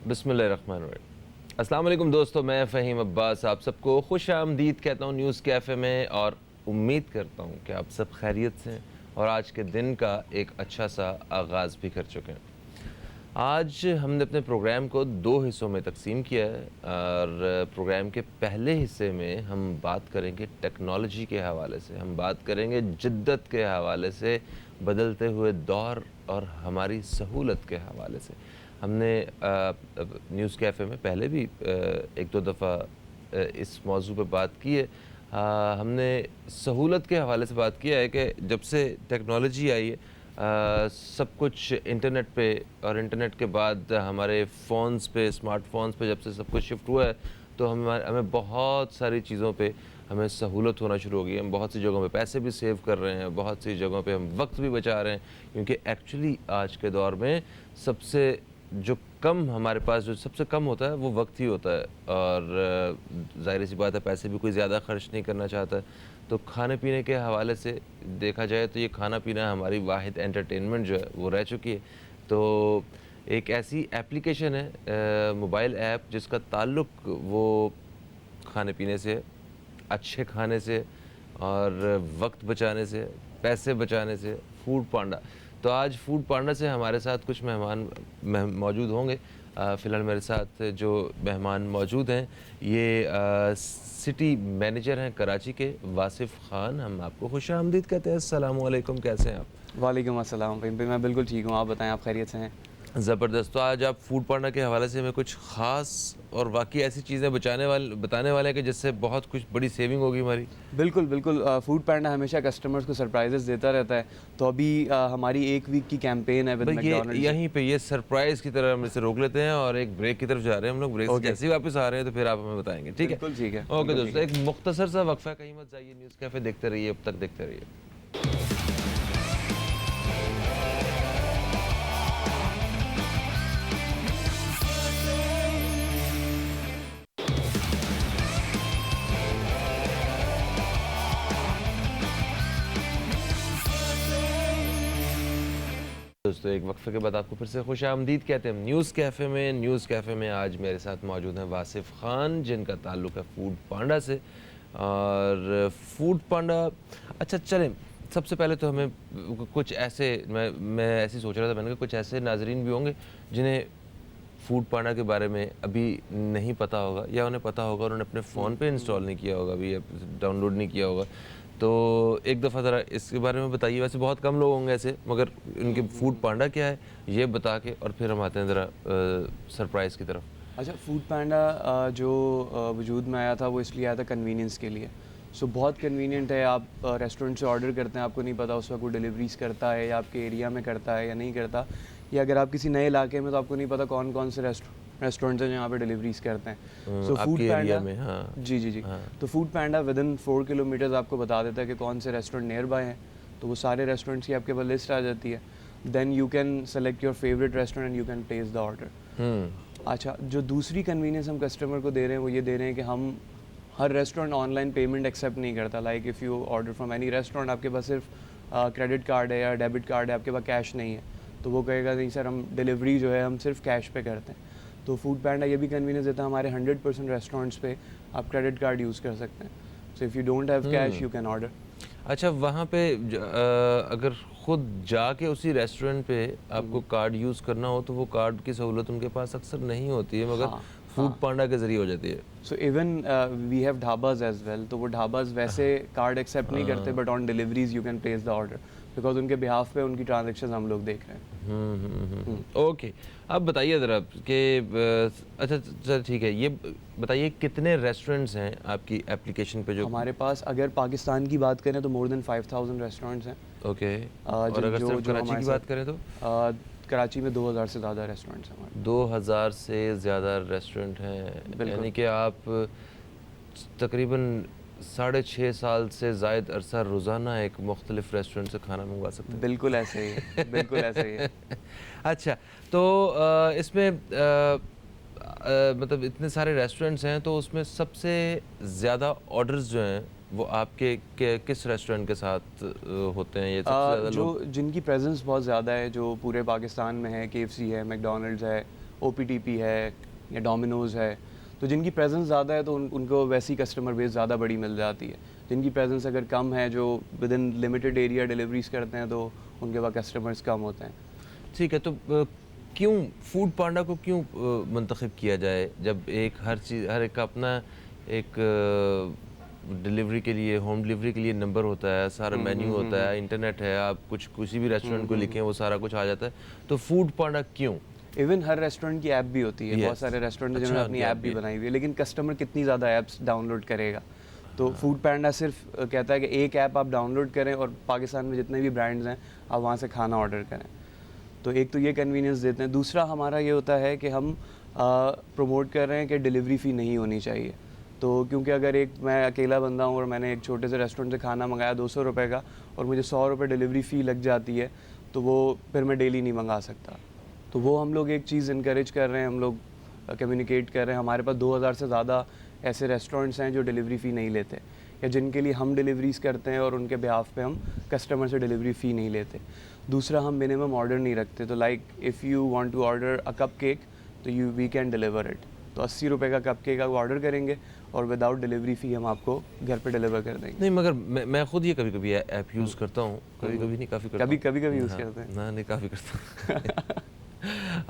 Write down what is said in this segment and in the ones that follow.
बिस्मिल्लाहिर्रहमानिर्रहीम। अस्सलाम वालेकुम दोस्तों, मैं फ़हीम अब्बास आप सबको खुश आमदीद कहता हूँ न्यूज़ कैफ़े में, और उम्मीद करता हूँ कि आप सब खैरियत से हैं और आज के दिन का एक अच्छा सा आगाज़ भी कर चुके हैं। आज हमने अपने प्रोग्राम को दो हिस्सों में तकसीम किया है और प्रोग्राम के पहले हिस्से में हम बात करेंगे टेक्नोलॉजी के हवाले से, हम बात करेंगे जिद्दत के हवाले से, बदलते हुए दौर और हमारी सहूलत के हवाले से। हमने न्यूज़ कैफ़े में पहले भी एक दो दफ़ा इस मौजू पे बात की है। हमने सहूलत के हवाले से बात किया है कि जब से टेक्नोलॉजी आई है, सब कुछ इंटरनेट पे, और इंटरनेट के बाद हमारे फ़ोन्स पे, स्मार्टफ़ोन्स पे जब से सब कुछ शिफ्ट हुआ है, तो हमें बहुत सारी चीज़ों पे हमें सहूलत होना शुरू हो गई है। हम बहुत सी जगहों पे पैसे भी सेव कर रहे हैं, बहुत सी जगहों पे हम वक्त भी बचा रहे हैं, क्योंकि एक्चुअली आज के दौर में सबसे जो कम हमारे पास जो सबसे कम होता है वो वक्त ही होता है, और ज़ाहिर सी बात है पैसे भी कोई ज़्यादा खर्च नहीं करना चाहता है। तो खाने पीने के हवाले से देखा जाए तो ये खाना पीना हमारी वाहिद एंटरटेनमेंट जो है वो रह चुकी है। तो एक ऐसी एप्लीकेशन है, मोबाइल ऐप, जिसका ताल्लुक़ वो खाने पीने से, अच्छे खाने से और वक्त बचाने से, पैसे बचाने से, फूड पांडा। तो आज फूड पांडा से हमारे साथ कुछ मेहमान मौजूद होंगे। फ़िलहाल मेरे साथ जो मेहमान मौजूद हैं, ये सिटी मैनेजर हैं कराची के, वासिफ़ ख़ान। हम आपको खुशामदीद कहते हैं। अस्सलामु अलैकुम, कैसे हैं आप? वालेकुम अस्सलाम भाई। मैं बिल्कुल ठीक हूँ, आप बताएं, आप खैरियत से हैं? ज़बरदस्त। तो आज आप फूड पांडा के हवाले से हमें कुछ ख़ास और वाक़ई ऐसी चीज़ें बताने वाले हैं कि जिससे बहुत कुछ बड़ी सेविंग होगी हमारी। बिल्कुल, बिल्कुल। फूड पैंडा हमेशा कस्टमर्स को सरप्राइज़ेज़ देता रहता है। तो अभी हमारी 1 वीक की कैंपेन है विद भाई ये मैकडॉनल्ड्स। यहीं पे ये सरप्राइज़ की तरह हम इसे रोक लेते हैं और एक ब्रेक की तरफ जा रहे हैं हम लोग। ब्रेक से ओके, जैसे ही वापस आ रहे हैं तो फिर आप हमें बताएँगे, ठीक है? बिल्कुल ठीक है, ओके बिल्कुल ठीक दोस्तों, है। एक मुख्तसर सा वक़्फ़ा, कहीं मत जाइए, न्यूज़ कैफ़े देखते रहिए, अब तक देखते रहिए। दोस्तों, एक वक्फ़े के बाद आपको फिर से खुशामदीद कहते हैं हम न्यूज़ कैफ़े में। न्यूज़ कैफ़े में आज मेरे साथ मौजूद हैं वासिफ़ ख़ान, जिनका ताल्लुक़ है फूड पांडा से। और फूड पांडा, अच्छा चलें, सबसे पहले तो हमें कुछ ऐसे, मैं ऐसे ही सोच रहा था, मैंने कहा कुछ ऐसे नाज़रीन भी होंगे जिन्हें फूड पांडा के बारे में अभी नहीं पता होगा, या उन्हें पता होगा, उन्होंने अपने फ़ोन पे इंस्टॉल नहीं किया होगा अभी, या डाउनलोड नहीं किया होगा। तो एक दफ़ा ज़रा इसके बारे में बताइए। वैसे बहुत कम लोग होंगे ऐसे, मगर इनके फूड पांडा क्या है ये बता के, और फिर हम आते हैं ज़रा सरप्राइज़ की तरफ। अच्छा, फूड पैंडा जो वजूद में आया था वो इसलिए आया था कन्वीनियंस के लिए। सो बहुत कन्वीनियंट है। आप रेस्टोरेंट से ऑर्डर करते हैं, आपको नहीं पता उस वक्त वो डिलीवरीज़ करता है या आपके एरिया में करता है या नहीं करता, या अगर आप किसी नए इलाके में, तो आपको नहीं पता कौन कौन से रेस्टोरेंट्स हैं जहाँ पे डिलीवरीज़ करते हैं। सो फूड आपके एरिया पैंडा, में, हाँ। जी जी जी, हाँ। तो फूड पैंडा विदिन 4 किलोमीटर्स आपको बता देता है कि कौन से रेस्टोरेंट नियर बाय हैं। तो वो सारे रेस्टोरेंट्स की आपके पास लिस्ट आ जाती है। Then you can select your favourite restaurant and you can place the order. अच्छा, जो दूसरी कन्वीनियंस हम कस्टमर को दे रहे हैं वो ये दे रहे हैं कि हम हर रेस्टोरेंट ऑनलाइन पेमेंट एक्सेप्ट नहीं करता। Like if you order from any restaurant, आपके पास सिर्फ क्रेडिट कार्ड है या डेबिट कार्ड है, आपके पास कैश नहीं है, तो वो कहेगा नहीं सर, हम डिलीवरी जो है हम सिर्फ कैश पे करते हैं। तो फूड पैंडा ये भी कन्वीनियंस देता है, हमारे 100% रेस्टोरेंट्स पे आप क्रेडिट कार्ड यूज़ कर सकते हैं। सो if you don't have cash, you can order. अच्छा, वहाँ पे अगर खुद जाके उसी रेस्टोरेंट पे आपको कार्ड यूज़ करना हो तो वो कार्ड की सहूलत उनके पास अक्सर नहीं होती है, मगर हाँ, फूड हाँ। पांडा के ज़रिए हो जाती है। So even we have dhabas as well. तो वो ढाबाज वैसे कार्ड एक्सेप्ट नहीं करते, but on deliveries you can place the order, because उनके बिहाफ पे उनकी ट्रांजेक्शन हम लोग देख रहे हैं। ओके, अब बताइए ज़रा कि अच्छा चल ठीक है, ये बताइए कितने रेस्टोरेंट्स हैं आपकी एप्लीकेशन पे जो। हमारे पास अगर पाकिस्तान की बात करें तो मोर देन 5000 रेस्टोरेंट्स हैं। ओके, और जो अगर जो सिर्फ जो कराची हमारे की साथ बात करें तो कराची में 2000 से ज़्यादा रेस्टोरेंट्स हैं हमारे। 2000 से ज़्यादा रेस्टोरेंट हैं, बिल्कुल, यानी कि आप तकरीबन 6.5 साल से ज़ायद अरसा रोज़ाना एक मुख्तलिफ रेस्टोरेंट से खाना मंगवा सकते हैं। बिल्कुल ऐसे ही है, बिल्कुल ऐसे ही है। अच्छा, तो इसमें मतलब इतने सारे रेस्टोरेंट्स हैं, तो उसमें सबसे ज़्यादा ऑर्डर्स जो हैं वो आपके किस रेस्टोरेंट के साथ होते हैं, ये सबसे ज़्यादा जो लोग? जिनकी प्रेजेंस बहुत ज़्यादा है, जो पूरे पाकिस्तान में है, केएफसी है, मैकडॉनल्ड्स है, OPTP है या डोमिनोज़ है, तो जिनकी प्रेजेंस ज़्यादा है तो उनको वैसी कस्टमर बेस ज़्यादा बड़ी मिल जाती है। जिनकी प्रेजेंस अगर कम है, जो with in limited area deliveries करते हैं, तो उनके पास कस्टमर्स कम होते हैं। ठीक है, तो क्यों फूड पांडा को क्यों मुंतखब किया जाए, जब एक हर एक का अपना एक डिलीवरी के लिए, होम डिलीवरी के लिए नंबर होता है, सारा मेन्यू होता है, इंटरनेट है, आप कुछ किसी भी रेस्टोरेंट को लिखें वो सारा कुछ आ जाता है, तो फूड पांडा क्यों? इवन हर रेस्टोरेंट की ऐप भी होती है, Yes. बहुत सारे रेस्टोरेंट जिन्होंने अच्छा, अपनी उनकी ऐप app भी भी है। बनाई हुई है, लेकिन कस्टमर कितनी ज़्यादा ऐप्स डाउनलोड करेगा। तो फूड पैंडा सिर्फ कहता है कि एक ऐप आप डाउनलोड करें और पाकिस्तान में जितने भी ब्रांड्स हैं आप वहाँ से खाना ऑर्डर करें। तो एक तो ये कन्वीनियंस देते हैं। दूसरा हमारा ये होता है कि हम प्रमोट कर रहे हैं कि डिलीवरी फ़ी नहीं होनी चाहिए। तो क्योंकि अगर मैं अकेला बंदा हूँ और मैंने एक छोटे से रेस्टोरेंट से खाना मंगाया 200 रुपये का और मुझे 100 रुपये डिलीवरी फ़ी लग जाती है, तो वो फिर मैं डेली नहीं मंगा सकता। तो वो हम लोग एक चीज़ इनकरेज कर रहे हैं, हम लोग कम्युनिकेट कर रहे हैं। हमारे पास 2000 से ज़्यादा ऐसे रेस्टोरेंट्स हैं जो डिलीवरी फ़ी नहीं लेते, या जिनके लिए हम डिलीवरीज करते हैं और उनके बिहाफ पे हम कस्टमर से डिलीवरी फ़ी नहीं लेते। दूसरा, हम मिनिमम ऑर्डर नहीं रखते। तो like if you want to order a cup cake, तो वी कैन डिलीवर इट। तो 80 रुपये का कप केक आप ऑर्डर करेंगे और विदाउट डिलीवरी फ़ी हम आपको घर पे डिलीवर कर देंगे। नहीं, मगर मैं खुद ये कभी कभी ऐप यूज़ करता हूँ, कभी कभी नहीं, काफ़ी करता हूँ। कभी यूज़ करते हैं। हाँ, नहीं, काफ़ी करता हूँ।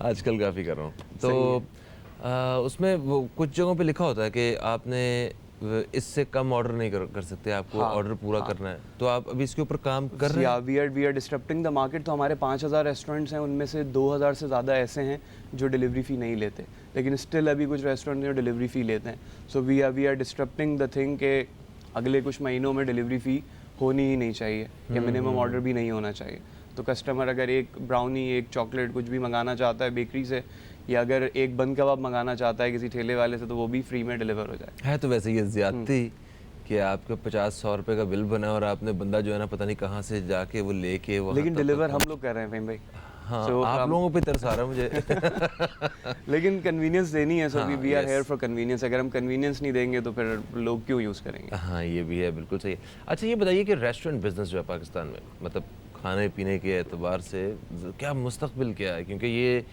आजकल काफ़ी कर रहा हूँ। तो उसमें वो कुछ जगहों पे लिखा होता है कि आपने इससे कम ऑर्डर नहीं कर सकते, आपको ऑर्डर पूरा करना है। तो आप अभी इसके ऊपर काम कर रहे हैं? We are disturbing the market. तो हमारे 5000 रेस्टोरेंट्स हैं, उनमें से 2000 से ज़्यादा ऐसे हैं जो डिलीवरी फ़ी नहीं लेते, लेकिन स्टिल अभी कुछ रेस्टोरेंट जो डिलीवरी फ़ी लेते हैं। So we are disturbing the thing के अगले कुछ महीनों में डिलीवरी फ़ी होनी ही नहीं चाहिए, या मिनिमम ऑर्डर भी नहीं होना चाहिए। तो कस्टमर अगर एक ब्राउनी, एक चॉकलेट कुछ भी मंगाना चाहता है बेकरी से, या अगर एक बन कबाब मंगाना चाहता है किसी ठेले वाले से, तो वो भी फ्री में डिलीवर हो जाए। है तो वैसे ये ज़्यादती कि आपका 50-100 रुपये का बिल बना और आपने बंदा जो है ना पता नहीं कहाँ से जाके वो लेके वो, लेकिन डिलीवर हम लोग कर रहे हैं फ़हीम भाई। हाँ, आप लोगों पे तरस आ रहा है मुझे। लेकिन कन्वीनियंस देनी है, so we are here for convenience. अगर हम कन्वीनियंस नहीं देंगे तो फिर लोग क्यों यूज़ करेंगे? हाँ, ये भी है, बिल्कुल सही है। अच्छा, ये बताइए कि रेस्टोरेंट बिजनेस जो है पाकिस्तान में, मतलब खाने पीने के एतबार से क्या मुस्तकबिल क्या है? क्योंकि ये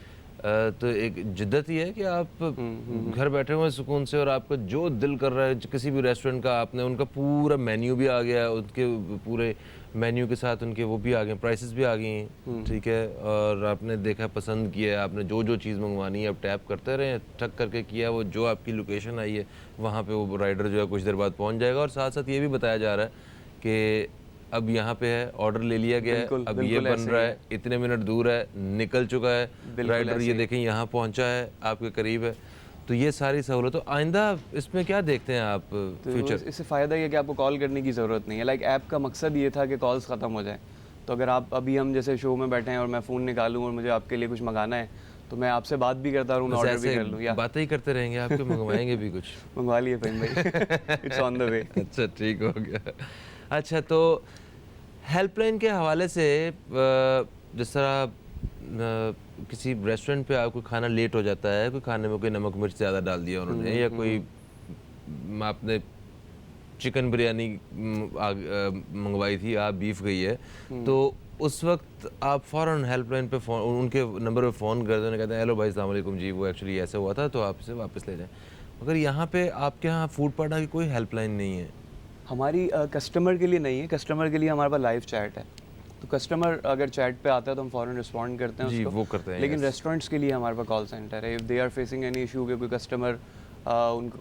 तो एक जिद्दत ही है कि आप घर बैठे हुए सुकून से, और आपका जो दिल कर रहा है किसी भी रेस्टोरेंट का, आपने उनका पूरा मेन्यू भी आ गया, उनके पूरे मेन्यू के साथ उनके वो भी आ गए, प्राइसेस भी आ गई हैं, ठीक है, और आपने देखा, पसंद किया, आपने जो जो चीज़ मंगवानी है आप टैप करते रहें, ठक करके किया, वो जो आपकी लोकेशन आई है वहाँ पे वो राइडर जो है कुछ देर बाद पहुँच जाएगा। और साथ साथ ये भी बताया जा रहा है कि अब यहाँ पे है, ऑर्डर ले लिया गया है, अब ये बन रहा है, इतने मिनट दूर है, निकल चुका है राइडर, ये देखें यहाँ पहुँचा है, आपके करीब है। तो ये सारी सहूलत, तो आइंदा इसमें क्या देखते हैं आप फ्यूचर? तो इससे फ़ायदा ये कि आपको कॉल करने की ज़रूरत नहीं है। लाइक ऐप का मकसद ये था कि कॉल्स ख़त्म हो जाए। तो अगर आप अभी हम जैसे शो में बैठे हैं और मैं फ़ोन निकालूँ और मुझे आपके लिए कुछ मंगाना है, तो मैं आपसे बात भी करता रहूँ, ऑर्डर भी कर लूँ, या बातें ही करते रहेंगे, आपके मंगवाएंगे भी कुछ। मंगवा लिए फ़हीम भाई, इट्स ऑन द वे। अच्छा, ठीक हो गया। अच्छा, तो हेल्पलाइन के हवाले से जिस तरह किसी रेस्टोरेंट पे आपको खाना लेट हो जाता है, कोई खाने में कोई नमक मिर्च ज़्यादा डाल दिया उन्होंने, या कोई आपने चिकन बिरयानी मंगवाई थी, आप बीफ गई है, तो उस वक्त आप फ़ौरन हेल्पलाइन पे फ़ोन, उनके नंबर पे फ़ोन करते हैं, कहते हैं हेलो भाई, अस्सलाम वालेकुम जी, वो एक्चुअली ऐसा हुआ था तो आप इसे वापस ले जाएं। मगर यहाँ पे आपके यहाँ फूड पांडा की कोई हेल्पलाइन नहीं है। हमारी कस्टमर के लिए नहीं है, कस्टमर के लिए हमारे पास लाइव चैट है। तो कस्टमर अगर चैट पे आता है तो हम फ़ौरन रिस्पॉन्ड करते हैं जी, उसको। वो करते हैं, लेकिन रेस्टोरेंट्स के लिए हमारे पास कॉल सेंटर है। If they are facing any issue कि कोई कस्टमर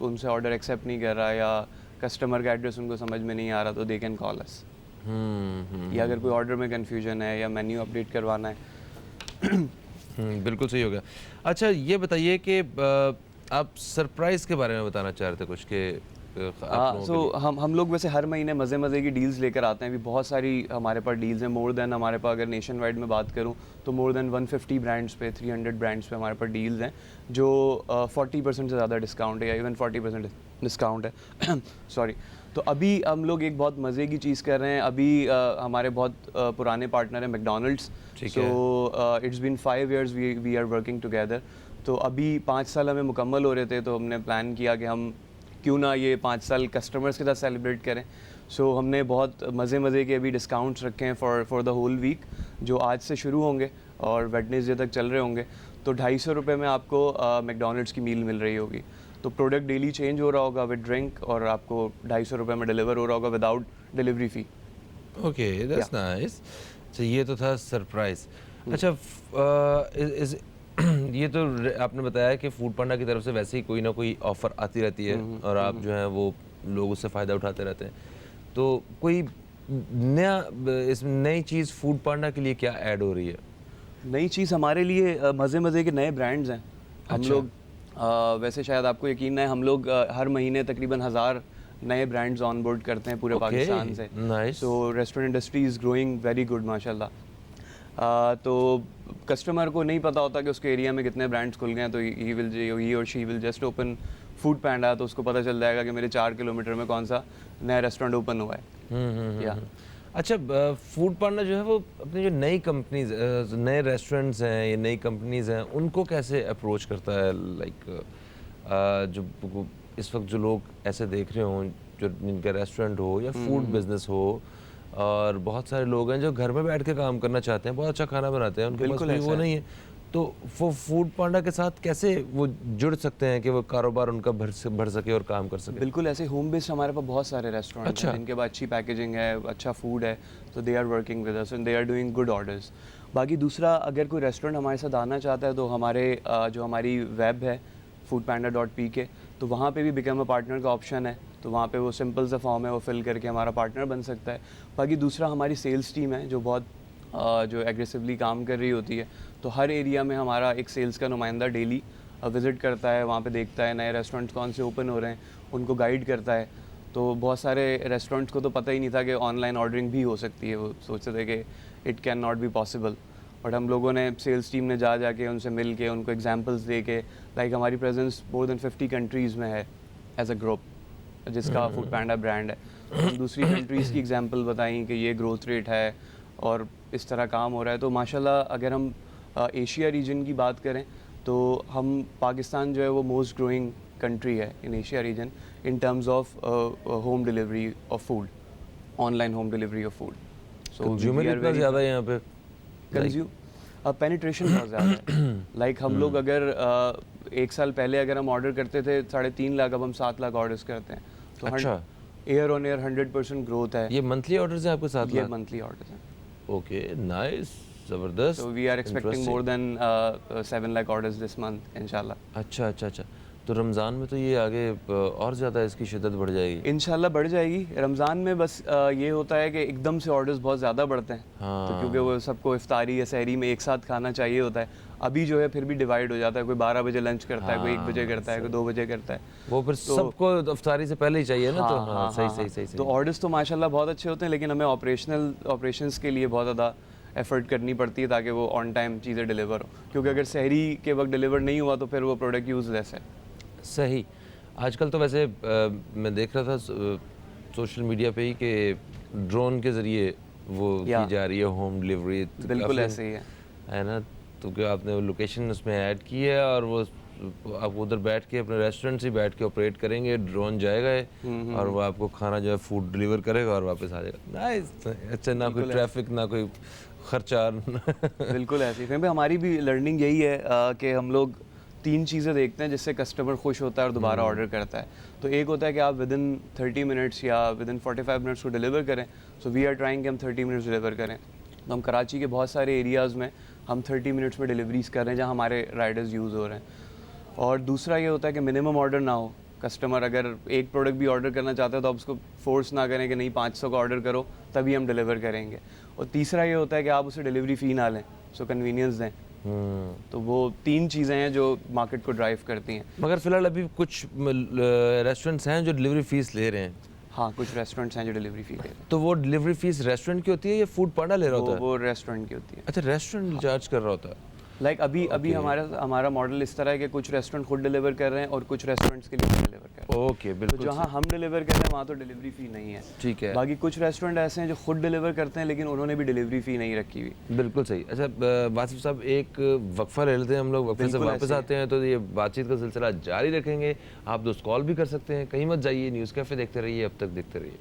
उनसे ऑर्डर एक्सेप्ट नहीं कर रहा, या कस्टमर का एड्रेस उनको समझ में नहीं आ रहा, तो दे कैन कॉल अस। या अगर कोई ऑर्डर में कन्फ्यूजन है या मेन्यू अपडेट करवाना है। बिल्कुल सही हो गया। अच्छा, ये बताइए कि आप सरप्राइज़ के बारे में बताना चाह रहे थे कुछ के हाँ, सो हम लोग वैसे हर महीने मज़े की डील्स लेकर आते हैं। अभी बहुत सारी हमारे पास डील्स हैं, मोर देन, हमारे पास अगर नेशन वाइड में बात करूँ तो मोर देन 150 ब्रांड्स पे, 300 ब्रांड्स पे हमारे पास डील्स हैं, जो 40% से ज़्यादा डिस्काउंट है, या इवन 40% डिस्काउंट है। सॉरी। तो अभी हम लोग एक बहुत मज़े की चीज़ कर रहे हैं। अभी हमारे बहुत पुराने पार्टनर हैं McDonald's, so it's been 5 years we are working together. तो अभी 5 साल हमें मुकम्मल हो रहे थे, तो हमने प्लान किया कि हम क्यों ना ये 5 साल कस्टमर्स के साथ सेलिब्रेट करें। सो हमने बहुत मज़े के अभी डिस्काउंट्स रखे हैं फॉर द होल वीक, जो आज से शुरू होंगे। और वेडनेसडे तक चल रहे होंगे, तो 250 रुपये में आपको मैकडोनल्ड्स की मील मिल रही होगी। तो प्रोडक्ट डेली चेंज हो रहा होगा विद ड्रिंक, और आपको 250 रुपये में डिलीवर हो रहा होगा without delivery fee. Okay, that's nice. अच्छा, ये तो था सरप्राइज। अच्छा, ये तो आपने बताया कि फूड पांडा की तरफ से वैसे ही कोई ना कोई ऑफर आती रहती है और आप जो है वो लोग उससे फ़ायदा उठाते रहते हैं। तो कोई नया इसमें नई चीज़ फूड पांडा के लिए क्या ऐड हो रही है? नई चीज़ हमारे लिए मज़े के नए ब्रांड्स हैं। हम अच्छा। लोग वैसे शायद आपको यकीन है, हम लोग हर महीने तकरीबन 1000 नए ब्रांड्स ऑन बोर्ड करते हैं पूरे पाकिस्तान से। Nice. So restaurant industry is growing very good माशाल्लाह। तो कस्टमर को नहीं पता होता कि उसके एरिया में कितने ब्रांड्स खुल गए हैं, तो ही और she will just open Foodpanda, तो उसको पता चल जाएगा कि मेरे 4 किलोमीटर में कौन सा नया रेस्टोरेंट ओपन हुआ है। या अच्छा, फूड पांडा जो है वो अपनी जो नई कंपनीज, नए रेस्टोरेंट्स हैं, ये नई कंपनीज हैं, उनको कैसे अप्रोच करता है? लाइक जो इस वक्त जो लोग ऐसे देख रहे हों जो जिनका रेस्टोरेंट हो या फूड बिजनेस हो, और बहुत सारे लोग हैं जो घर में बैठ के काम करना चाहते हैं, बहुत अच्छा खाना बनाते हैं, उनके पास बिल्कुल कोई ऐसा वो है। नहीं है, तो वो फूड पांडा के साथ कैसे वो जुड़ सकते हैं कि वो कारोबार उनका बढ़ सके और काम कर सके? बिल्कुल ऐसे होम बेस्ड हमारे पास बहुत सारे रेस्टोरेंट अच्छा। हैं जिनके पास अच्छी पैकेजिंग है, अच्छा फूड है, तो they are working with us and they are doing good orders. बाकी दूसरा, अगर कोई रेस्टोरेंट हमारे साथ आना चाहता है तो हमारे जो हमारी वेब है foodpanda.pk, तो वहाँ पे भी बिकम अ पार्टनर का ऑप्शन है, तो वहाँ पे वो सिंपल सा फॉर्म है, वो फिल करके हमारा पार्टनर बन सकता है। बाकी दूसरा, हमारी सेल्स टीम है जो बहुत जो एग्रेसिवली काम कर रही होती है, तो हर एरिया में हमारा एक सेल्स का नुमाइंदा डेली विज़िट करता है, वहाँ पे देखता है नए रेस्टोरेंट्स कौन से ओपन हो रहे हैं, उनको गाइड करता है। तो बहुत सारे रेस्टोरेंट्स को तो पता ही नहीं था कि ऑनलाइन ऑर्डरिंग भी हो सकती है, वो सोचते थे कि it can not be possible, but हम लोगों ने, सेल्स टीम ने जाके उनसे मिल के, उनको एग्जांपल्स दे के, लाइक हमारी प्रेजेंस मोर देन 50 कंट्रीज़ में है एज अ ग्रुप जिसका फूड पैंडा ब्रांड है। तो हम दूसरी कंट्रीज़ की एग्जांपल बताई कि ये ग्रोथ रेट है और इस तरह काम हो रहा है। तो माशाल्लाह, अगर हम एशिया रीजन की बात करें तो हम, पाकिस्तान जो है वो मोस्ट ग्रोइंग कंट्री है in Asia region in terms of home delivery of food, online home delivery of food. Consumer इतना ज़्यादा है यहाँ पे? पेनिट्रेशन बहुत ज़्यादा है। लाइक हम लोग अगर 1 साल पहले अगर हम ऑर्डर करते थे 3.5 लाख, अब हम 7 लाख ऑर्डर्स करते हैं। तो अच्छा, ईयर ऑन ईयर 100% ग्रोथ है। ये मंथली ऑर्डर्स हैं आपके साथ? ये मंथली ऑर्डर्स हैं। ओके, नाइस, जबरदस्त। So we are expecting more than 7 lakh orders this month, इंशाल्लाह। अच्छा अच्छा अच्छा, तो रमज़ान में तो ये आगे और ज़्यादा इसकी शिद्दत बढ़ जाएगी? इंशाल्लाह बढ़ जाएगी। रमज़ान में बस ये होता है कि एकदम से ऑर्डर्स बहुत ज़्यादा बढ़ते हैं, हाँ। तो क्योंकि वो सबको इफ्तारी या सहरी में एक साथ खाना चाहिए होता है। अभी जो है फिर भी डिवाइड हो जाता है, कोई 12 बजे लंच करता है, कोई 1 बजे करता है, कोई 2 बजे करता है। वो फिर सबको इफ्तारी से पहले ही चाहिए ना, तो हाँ, सही। तो ऑर्डर्स तो माशाल्लाह बहुत अच्छे होते हैं, लेकिन हमें ऑपरेशंस के लिए बहुत ज़्यादा एफर्ट करनी पड़ती है ताकि वो ऑन टाइम चीज़ें डिलीवर हो, क्योंकि अगर सहरी के वक्त डिलीवर नहीं हुआ तो फिर वो प्रोडक्ट यूज़लेस है। सही। आजकल तो वैसे मैं देख रहा था सोशल मीडिया पे ही कि ड्रोन के ज़रिए वो की जा रही है होम डिलीवरी। बिल्कुल ऐसे ही है ना, तो क्या आपने वो लोकेशन उसमें ऐड की है और वो आप उधर बैठ के अपने रेस्टोरेंट से बैठ के ऑपरेट करेंगे, ड्रोन जाएगा और वो आपको खाना जो है फूड डिलीवर करेगा और वापस आ जाएगा। नाइस। अच्छा, ना कोई ट्रैफिक, ना कोई खर्चा। बिल्कुल ऐसे ही। हमारी भी लर्निंग यही है कि हम लोग 3 चीज़ें देखते हैं जिससे कस्टमर खुश होता है और दोबारा ऑर्डर करता है। तो एक होता है कि आप विदिन 30 मिनट्स या विदिन 45 मिनट्स को डिलीवर करें। सो वी आर ट्राइंग कि हम 30 मिनट्स डिलीवर करें। तो हम कराची के बहुत सारे एरियाज़ में हम 30 मिनट्स में डिलीवरीज कर रहे हैं जहाँ हमारे राइडर्स यूज़ हो रहे हैं। और दूसरा ये होता है कि मिनिमम ऑर्डर ना हो। कस्टमर अगर एक प्रोडक्ट भी ऑर्डर करना चाहता है तो आप उसको फोर्स ना करें कि नहीं 500 का ऑर्डर करो तभी हम डिलीवर करेंगे। और तीसरा ये होता है कि आप उसे डिलीवरी फ़ी ना लें, सो कन्वीनियंस दें। तो वो 3 चीज़ें हैं जो मार्केट को ड्राइव करती हैं। मगर फिलहाल अभी कुछ रेस्टोरेंट्स हैं जो डिलीवरी फीस ले रहे हैं? हाँ, कुछ रेस्टोरेंट्स हैं जो डिलीवरी फ़ी ले रहे हैं। तो वो डिलीवरी फीस रेस्टोरेंट की होती है या फूड पांडा ले रहा होता है? वो रेस्टोरेंट की होती है। अच्छा, रेस्टोरेंट चार्ज कर रहा होता है। लाइक अभी हमारा मॉडल इस तरह है कि कुछ रेस्टोरेंट खुद डिलीवर कर रहे हैं और कुछ रेस्टोरेंट्स के लिए डिलीवर कर रहे हैं। ओके, तो बिल्कुल। जहाँ हम डिलीवर कर रहे हैं वहाँ तो डिलीवरी फ़ी नहीं है। ठीक है। बाकी कुछ रेस्टोरेंट ऐसे हैं जो खुद डिलीवर करते हैं लेकिन उन्होंने भी डिलीवरी फ़ी नहीं रखी हुई। बिल्कुल सही। अच्छा, वासिफ साहब, एक वक्फा ले लेते हैं हम लोग, वक्फे से वापस आते हैं तो ये बातचीत का सिलसिला जारी रखेंगे। आप दोस्त कॉल भी कर सकते हैं, कहीं मत जाइए, न्यूज़ कैफ़े देखते रहिए, अब तक देखते रहिए।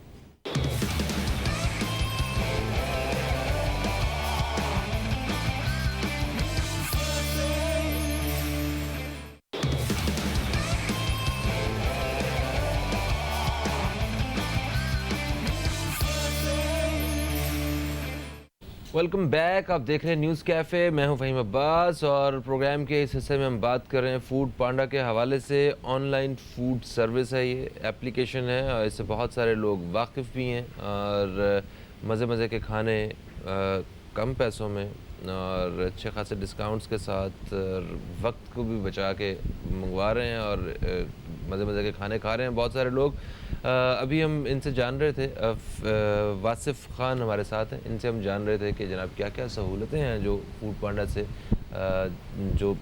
Welcome back. आप देख रहे हैं न्यूज़ कैफ़े। मैं हूं फ़हीम अब्बास और प्रोग्राम के इस हिस्से में हम बात कर रहे हैं फूड पांडा के हवाले से। ऑनलाइन फूड सर्विस है, ये एप्लीकेशन है और इससे बहुत सारे लोग वाकिफ़ भी हैं और मज़े के खाने कम पैसों में और अच्छे खासे डिस्काउंट्स के साथ वक्त को भी बचा के मंगवा रहे हैं और मज़े के खाने खा रहे हैं बहुत सारे लोग। अभी हम इनसे जान रहे थे, वासिफ़ ख़ान हमारे साथ हैं, इनसे हम जान रहे थे कि जनाब क्या क्या सहूलतें हैं जो फूड पांडा से जो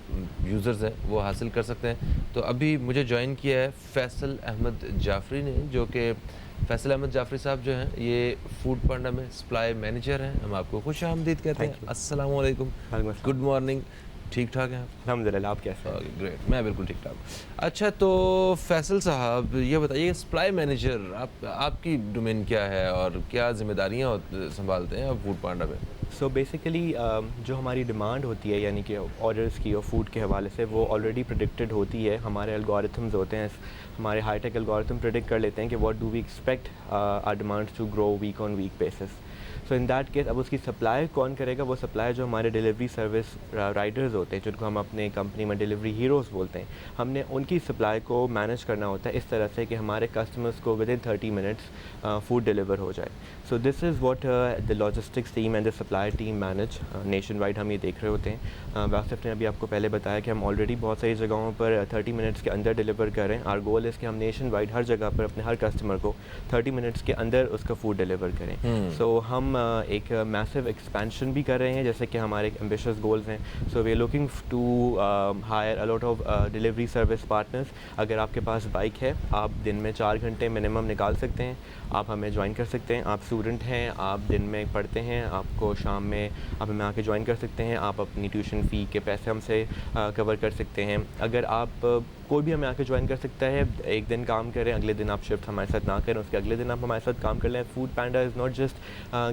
यूज़र्स हैं वो हासिल कर सकते हैं। तो अभी मुझे ज्वाइन किया है फैसल अहमद जाफ़री ने, जो कि फैसल अहमद जाफ़री साहब जो हैं ये फूड पांडा में सप्लाई मैनेजर हैं। हम आपको खुश आमदीद कहते हैं। अस्सलाम वालेकुम, गुड मॉर्निंग। ठीक ठाक हैं आप? अल्हम्दुलिल्लाह, आप कैसे हैं? ग्रेट, मैं बिल्कुल ठीक ठाक। अच्छा, तो फैसल साहब ये बताइए, सप्लाई मैनेजर आपकी डोमेन क्या है और क्या जिम्मेदारियाँ संभालते हैं आप फूड पांडा में? सो बेसिकली जो हमारी डिमांड होती है यानी कि ऑर्डर्स की और फूड के हवाले से, वो ऑलरेडी प्रेडिक्टेड होती है। हमारे एल्गोरिथम्स होते हैं, हमारे हाईटेक एल्गोरिथम प्रेडिक्ट कर लेते हैं कि what do we expect our demands to grow week on week basis. So in that case अब उसकी सप्लाई कौन करेगा? वो सप्लाई जो हमारे डिलीवरी सर्विस राइडर्स होते हैं, जिनको हम अपने कंपनी में डिलीवरी हीरोज़ बोलते हैं, हमने उनकी सप्लाई को मैनेज करना होता है इस तरह से कि हमारे कस्टमर्स को with in 30 minutes food deliver हो जाए। So this is what the logistics team and the supply team manage nation wide. हम ये देख रहे होते हैं। वासिफ ने अभी आपको पहले बताया कि हम ऑलरेडी बहुत सारी जगहों पर 30 मिनट्स के अंदर डिलीवर कर रहे हैं। आर गोल इज़ कि हम नेशन वाइड हर जगह पर अपने हर कस्टमर को 30 मिनट्स के अंदर उसका फूड डिलीवर करें। सो हम एक मैसिव एक्सपेंशन भी कर रहे हैं, जैसे कि हमारे एम्बिशियस गोल्स हैं। So we are looking to hire a lot of delivery service partners. अगर आपके पास बाइक है, आप दिन में 4 घंटे मिनिमम निकाल सकते हैं, आप हमें ज्वाइन कर सकते हैं। आप स्टूडेंट हैं, आप दिन में पढ़ते हैं, आपको शाम में आप हमें आके ज्वाइन कर सकते हैं। आप अपनी ट्यूशन फ़ी के पैसे हमसे कवर कर सकते हैं। अगर आप कोई भी हमें आके ज्वाइन कर सकता है। एक दिन काम करें, अगले दिन आप शिफ्ट हमारे साथ ना करें, उसके अगले दिन आप हमारे साथ काम कर लें। Foodpanda is not just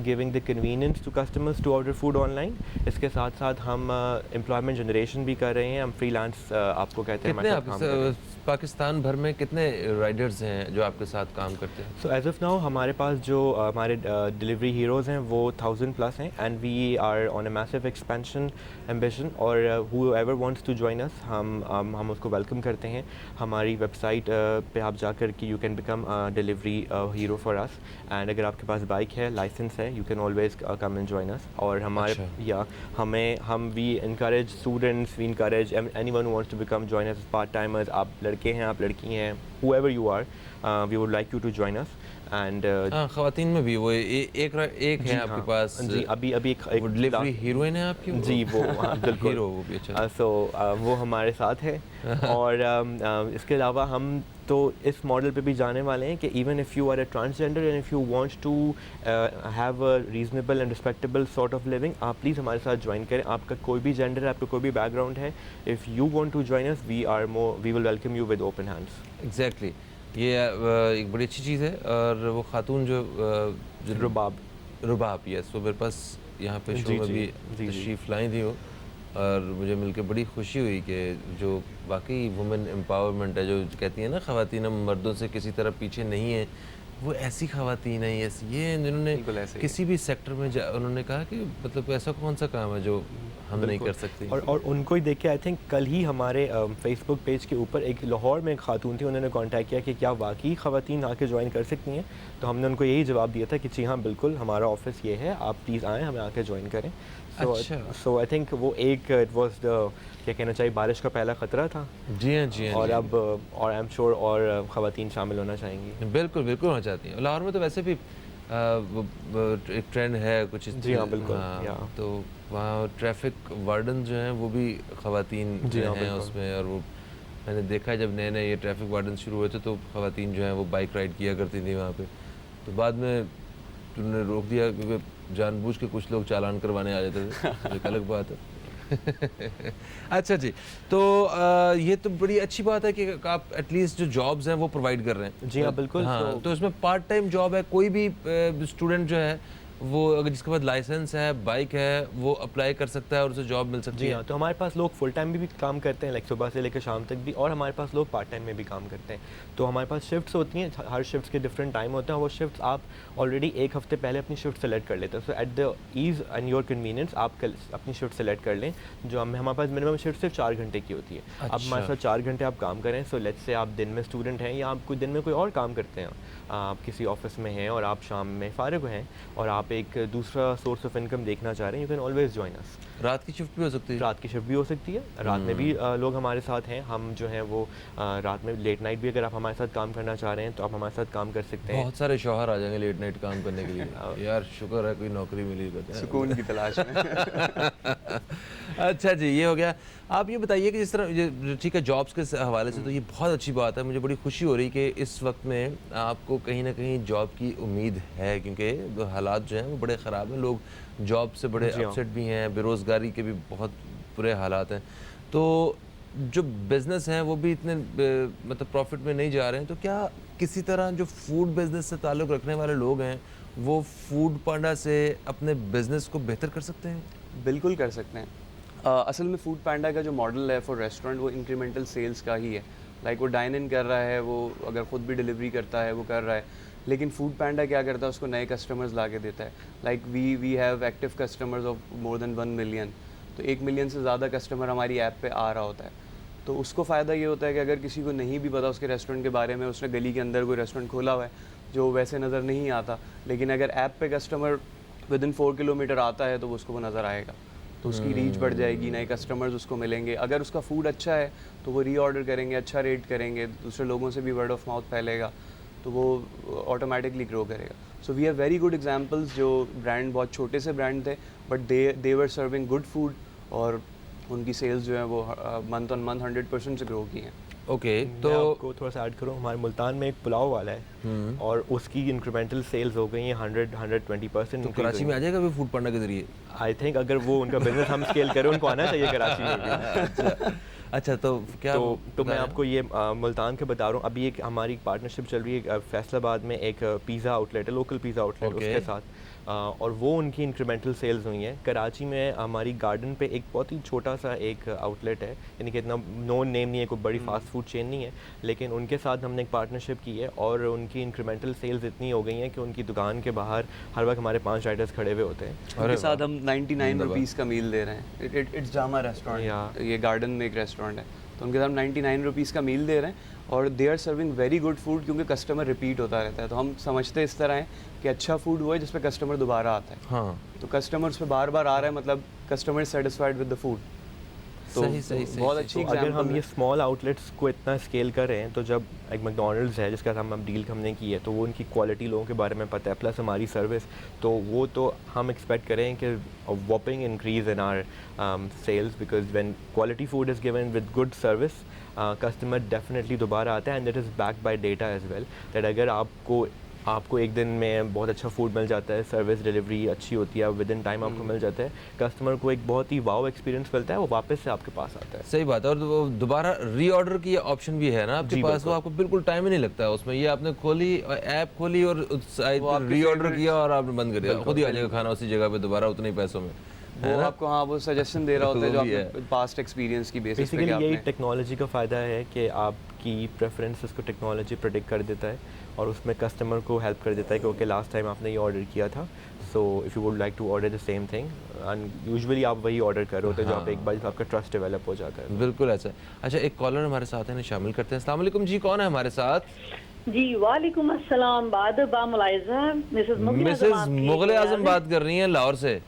giving the convenience to customers to order food online, इसके साथ साथ हम एम्प्लॉयमेंट जनरेशन भी कर रहे हैं। हम फ्रीलांस आपको कहते हैं, हमारे साथ काम कर रहे हैं। पाकिस्तान भर में कितने राइडर्स हैं जो आपके साथ काम करते हैं? सो एज ऑफ नाउ हमारे पास जो हमारे डिलीवरी हीरोज़ हैं वो 1000+ हैं and we are on a massive expansion ambition. और whoever wants to join us, हम उसको वेलकम करते हैं। हमारी वेबसाइट पे आप जाकर कि you can become delivery hero for us. And अगर आपके पास बाइक है, लाइसेंस है, you can always come and join us. और हमारे हम we encourage students, we encourage anyone who wants to become join us part timers. आप लड़के हैं, आप लड़की हैं, whoever you are, we would like you to join us. And ख़वातीन में भी वो एक है आपके पास? जी, अभी एक डिलीवरी हीरोइन है आपकी? जी, वो बिल्कुल हीरो, वो भी अच्छा। सो वो हमारे साथ है। और इसके अलावा हम तो इस मॉडल पे भी जाने वाले हैं कि even if you are a transgender and if you want to have a reasonable and respectable sort of living, आप प्लीज़ हमारे साथ ज्वाइन करें। आपका कोई भी जेंडर है, आपका कोई भी बैकग्राउंड है, if you want to join us, we will welcome you with open hands. Exactly, ये एक बड़ी अच्छी चीज़ है। और वो खातून जो रुबाब, यस, वो मेरे पास यहाँ पे शो में भी तशरीफ़ लाई थी वो, और मुझे मिलकर बड़ी खुशी हुई कि जो वाकई वुमेन एम्पावरमेंट है, जो कहती है ना ख़वातीन हम मर्दों से किसी तरह पीछे नहीं है, वो ऐसी ख़वातीन है ये जिन्होंने किसी भी सेक्टर में उन्होंने कहा कि मतलब ऐसा कौन सा काम है जो हम नहीं कर सकते। और उनको ही देख के आई थिंक कल ही हमारे फेसबुक पेज के ऊपर एक लाहौर में एक खातून थी, उन्होंने कांटेक्ट किया कि क्या वाकई ख़वातीन आके ज्वाइन कर सकती हैं। तो हमने उनको यही जवाब दिया था कि जी हाँ बिल्कुल, हमारा ऑफिस ये है, आप प्लीज़ आएँ, हमें आके ज्वाइन करें। सो आई थिंक वो एक इट वाज द क्या कहना चाहिए, बारिश का पहला ख़तरा था। जी हाँ। और अब और आई एम श्योर और ख़वातीन शामिल होना चाहेंगी। बिल्कुल होना चाहती हैं। लाहौर में तो वैसे भी एक ट्रेंड है कुछ इस। जी हाँ बिल्कुल। तो वहाँ ट्रैफिक वार्डन जो हैं वो भी ख़वातीन हैं उसमें। और वो मैंने देखा जब नए ये ट्रैफिक वार्डन शुरू हुए थे तो ख़वातीन जो हैं वो बाइक राइड किया करती थी वहाँ पे। तो बाद में उन्होंने रोक दिया क्योंकि जानबूझ के कुछ लोग चालान करवाने आ जाते थे। एक अलग बात है। अच्छा जी, तो ये तो बड़ी अच्छी बात है कि आप एटलीस्ट जो जॉब्स हैं वो प्रोवाइड कर रहे हैं। जी हाँ बिल्कुल। हाँ, तो इसमें पार्ट टाइम जॉब है, कोई भी स्टूडेंट जो है वो अगर जिसके पास लाइसेंस है, बाइक है, वो अप्लाई कर सकता है और उसे जॉब मिल सकती जी है? हाँ, तो हमारे पास लोग फुल टाइम भी काम करते हैं, लाइक सुबह से लेकर शाम तक भी, और हमारे पास लोग पार्ट टाइम में भी काम करते हैं। तो हमारे पास शिफ्ट्स होती हैं, हर शिफ्ट के डिफरेंट टाइम होते हैं, वो शिफ्ट्स आप ऑलरेडी एक हफ्ते पहले अपनी शिफ्ट सेलेक्ट कर लेते हैं। So at the ease and your convenience आप कल अपनी शिफ्ट सेलेक्ट कर लें। जो हमारे पास मिनिमम शिफ्ट सिर्फ 4 घंटे की होती है। अब हमारे साथ 4 घंटे आप काम करें, सो लेट्स से आप दिन में स्टूडेंट हैं या आप कोई दिन में कोई और काम करते हैं, आप किसी ऑफिस में हैं और आप शाम में फारिग हैं और आप एक दूसरा सोर्स ऑफ इनकम देखना चाह रहे हैं, you can always join us. रात की शिफ्ट भी हो सकती है? रात की शिफ्ट भी हो सकती है, रात में भी लोग हमारे साथ हैं। हम जो हैं वो रात में लेट नाइट भी अगर आप हमारे साथ काम करना चाह रहे हैं तो आप हमारे साथ काम कर सकते हैं। बहुत सारे शौहर आ जाएंगे लेट नाइट काम करने के लिए। यार शुक्र है कोई नौकरी मिली, कहते हैं सुकून की तलाश में। अच्छा जी, ये हो गया। आप ये बताइए कि जिस तरह ठीक है जॉब्स के हवाले से तो ये बहुत अच्छी बात है, मुझे बड़ी खुशी हो रही कि इस वक्त में आपको कहीं ना कहीं जॉब की उम्मीद है, क्योंकि हालात जो हैं वो बड़े ख़राब हैं, लोग जॉब से बड़े अपसेट भी हैं, बेरोज़गारी के भी बहुत बुरे हालात हैं। तो जो बिज़नेस हैं वो भी इतने मतलब प्रॉफिट में नहीं जा रहे हैं, तो क्या किसी तरह जो फूड बिज़नेस से ताल्लुक़ रखने वाले लोग हैं वो फूड पांडा से अपने बिज़नेस को बेहतर कर सकते हैं? बिल्कुल कर सकते हैं। असल में फूड पैंडा का जो मॉडल है फॉर रेस्टोरेंट वो इंक्रीमेंटल सेल्स का ही है। लाइक वो डाइन इन कर रहा है, वो अगर ख़ुद भी डिलीवरी करता है वो कर रहा है, लेकिन फूड पैंडा क्या करता है, उसको नए कस्टमर्स ला के देता है। Like we have active customers of more than 1 million, तो 1 मिलियन से ज़्यादा कस्टमर हमारी ऐप पे आ रहा होता है। तो उसको फ़ायदा ये होता है कि अगर किसी को नहीं भी पता उसके रेस्टोरेंट के बारे में, उसने गली के अंदर कोई रेस्टोरेंट खोला हुआ है जो वैसे नज़र नहीं आता, लेकिन अगर ऐप पे कस्टमर विदिन 4 किलोमीटर आता है तो उसको वो नज़र आएगा, तो उसकी रीच बढ़ जाएगी, नए कस्टमर्स उसको मिलेंगे। अगर उसका फूड अच्छा है तो वो रीऑर्डर करेंगे, अच्छा रेट करेंगे, दूसरे लोगों से भी वर्ड ऑफ माउथ फैलेगा, तो वो ऑटोमेटिकली ग्रो करेगा। So we have very good examples जो ब्रांड बहुत छोटे से ब्रांड थे but they were serving good food और उनकी सेल्स जो है वो मंथ ऑन मंथ 100% से ग्रो की हैं। ओके, तो तो आपको थोड़ा सा ऐड करूँ, हमारे मुल्तान में एक पुलाव वाला है और उसकी इंक्रीमेंटल सेल्स हो गई हैं 100-120%। तो कराची में आ जाएगा भी फूड पांडा के जरिए? आई थिंक अगर वो उनका बिजनेस हम स्केल करें, उनको आना चाहिए कराची में भी। अच्छा, तो क्या तो मैं आपको ये मुल्तान के बता रहा हूँ, अभी एक हमारी पार्टनरशिप चल रही है फैसलाबाद में, एक पिज़्ज़ा आउटलेट है, लोकल पिज़्ज़ा आउटलेट, उसके साथ और वो उनकी इंक्रीमेंटल सेल्स हुई हैं। कराची में हमारी गार्डन पे एक बहुत ही छोटा सा एक आउटलेट है, यानी कि इतना नोन नेम नहीं है, कोई बड़ी फास्ट फूड चेन नहीं है, लेकिन उनके साथ हमने एक पार्टनरशिप की है और उनकी इंक्रीमेंटल सेल्स इतनी हो गई हैं कि उनकी दुकान के बाहर हर वक्त हमारे 5 राइडर्स खड़े हुए होते हैं। उनके साथ हम 99 रुपीज़ का मील दे रहे हैं। इट्स जामा रेस्टोरेंट, ये गार्डन में एक रेस्टोरेंट है, तो उनके साथ 99 रुपीज़ का मील दे रहे हैं और they are serving very good food, क्योंकि कस्टमर रिपीट होता रहता है। तो हम समझते इस तरह हैं कि अच्छा फूड वो है जिस पे कस्टमर दोबारा आता है। हाँ, तो कस्टमर उस पर बार बार आ रहा है, मतलब customer satisfied with the food. तो सही बहुत अच्छी तो अगर हम एग्जांपल ये स्मॉल आउटलेट्स को इतना स्केल कर रहे हैं, तो जब एक मैकडॉनल्ड्स है जिसके साथ हम डील हमने की है, तो वो उनकी क्वालिटी लोगों के बारे में पता है, प्लस हमारी सर्विस, तो वो तो हम एक्सपेक्ट करें कि whopping increase in our sales, because when quality food is given with good service, customer definitely दोबारा आता है and that is backed by data as well, that अगर आपको एक दिन में बहुत अच्छा फूड मिल जाता है, सर्विस डिलीवरी अच्छी होती है, विद इन टाइम आपको मिल जाता है, कस्टमर को एक बहुत ही वाव एक्सपीरियंस मिलता है, वो वापस से आपके पास आता है। सही बात है। और वो दोबारा रीऑर्डर की ऑप्शन भी है ना आपके पास, वो आपको बिल्कुल टाइम ही नहीं लगता है उसमें। ये आपने खोली, ऐप खोली और रीऑर्डर किया और आपने बंद कर दिया, खुद ही आ जाएगा खाना उसी जगह पे दोबारा उतने ही पैसों में। वो आपको वो सजेशन दे रहा होता है जो आपने पास्ट एक्सपीरियंस की बेसिस पे। बेसिकली यही टेक्नोलॉजी का फ़ायदा है कि आपकी प्रेफरेंसेस को टेक्नोलॉजी प्रेडिक्ट कर देता है और उसमें कस्टमर को हेल्प कर देता है कि ओके लास्ट टाइम आपने ये ऑर्डर किया था, so if you would like to order the same thing, and usually आप वही ऑर्डर कर रहे होते हैं जो आप एक बार आपका ट्रस्ट डेवलप हो जाता है। बिल्कुल ऐसा। अच्छा, एक कॉलर हमारे साथ है, शामिल करते हैं। अस्सलाम वालेकुम जी, कौन है हमारे साथ? जी वालेकुम अस्सलाम, मुलाइजा मिसेस मुगल आजम बात कर रही हैं लाहौर से।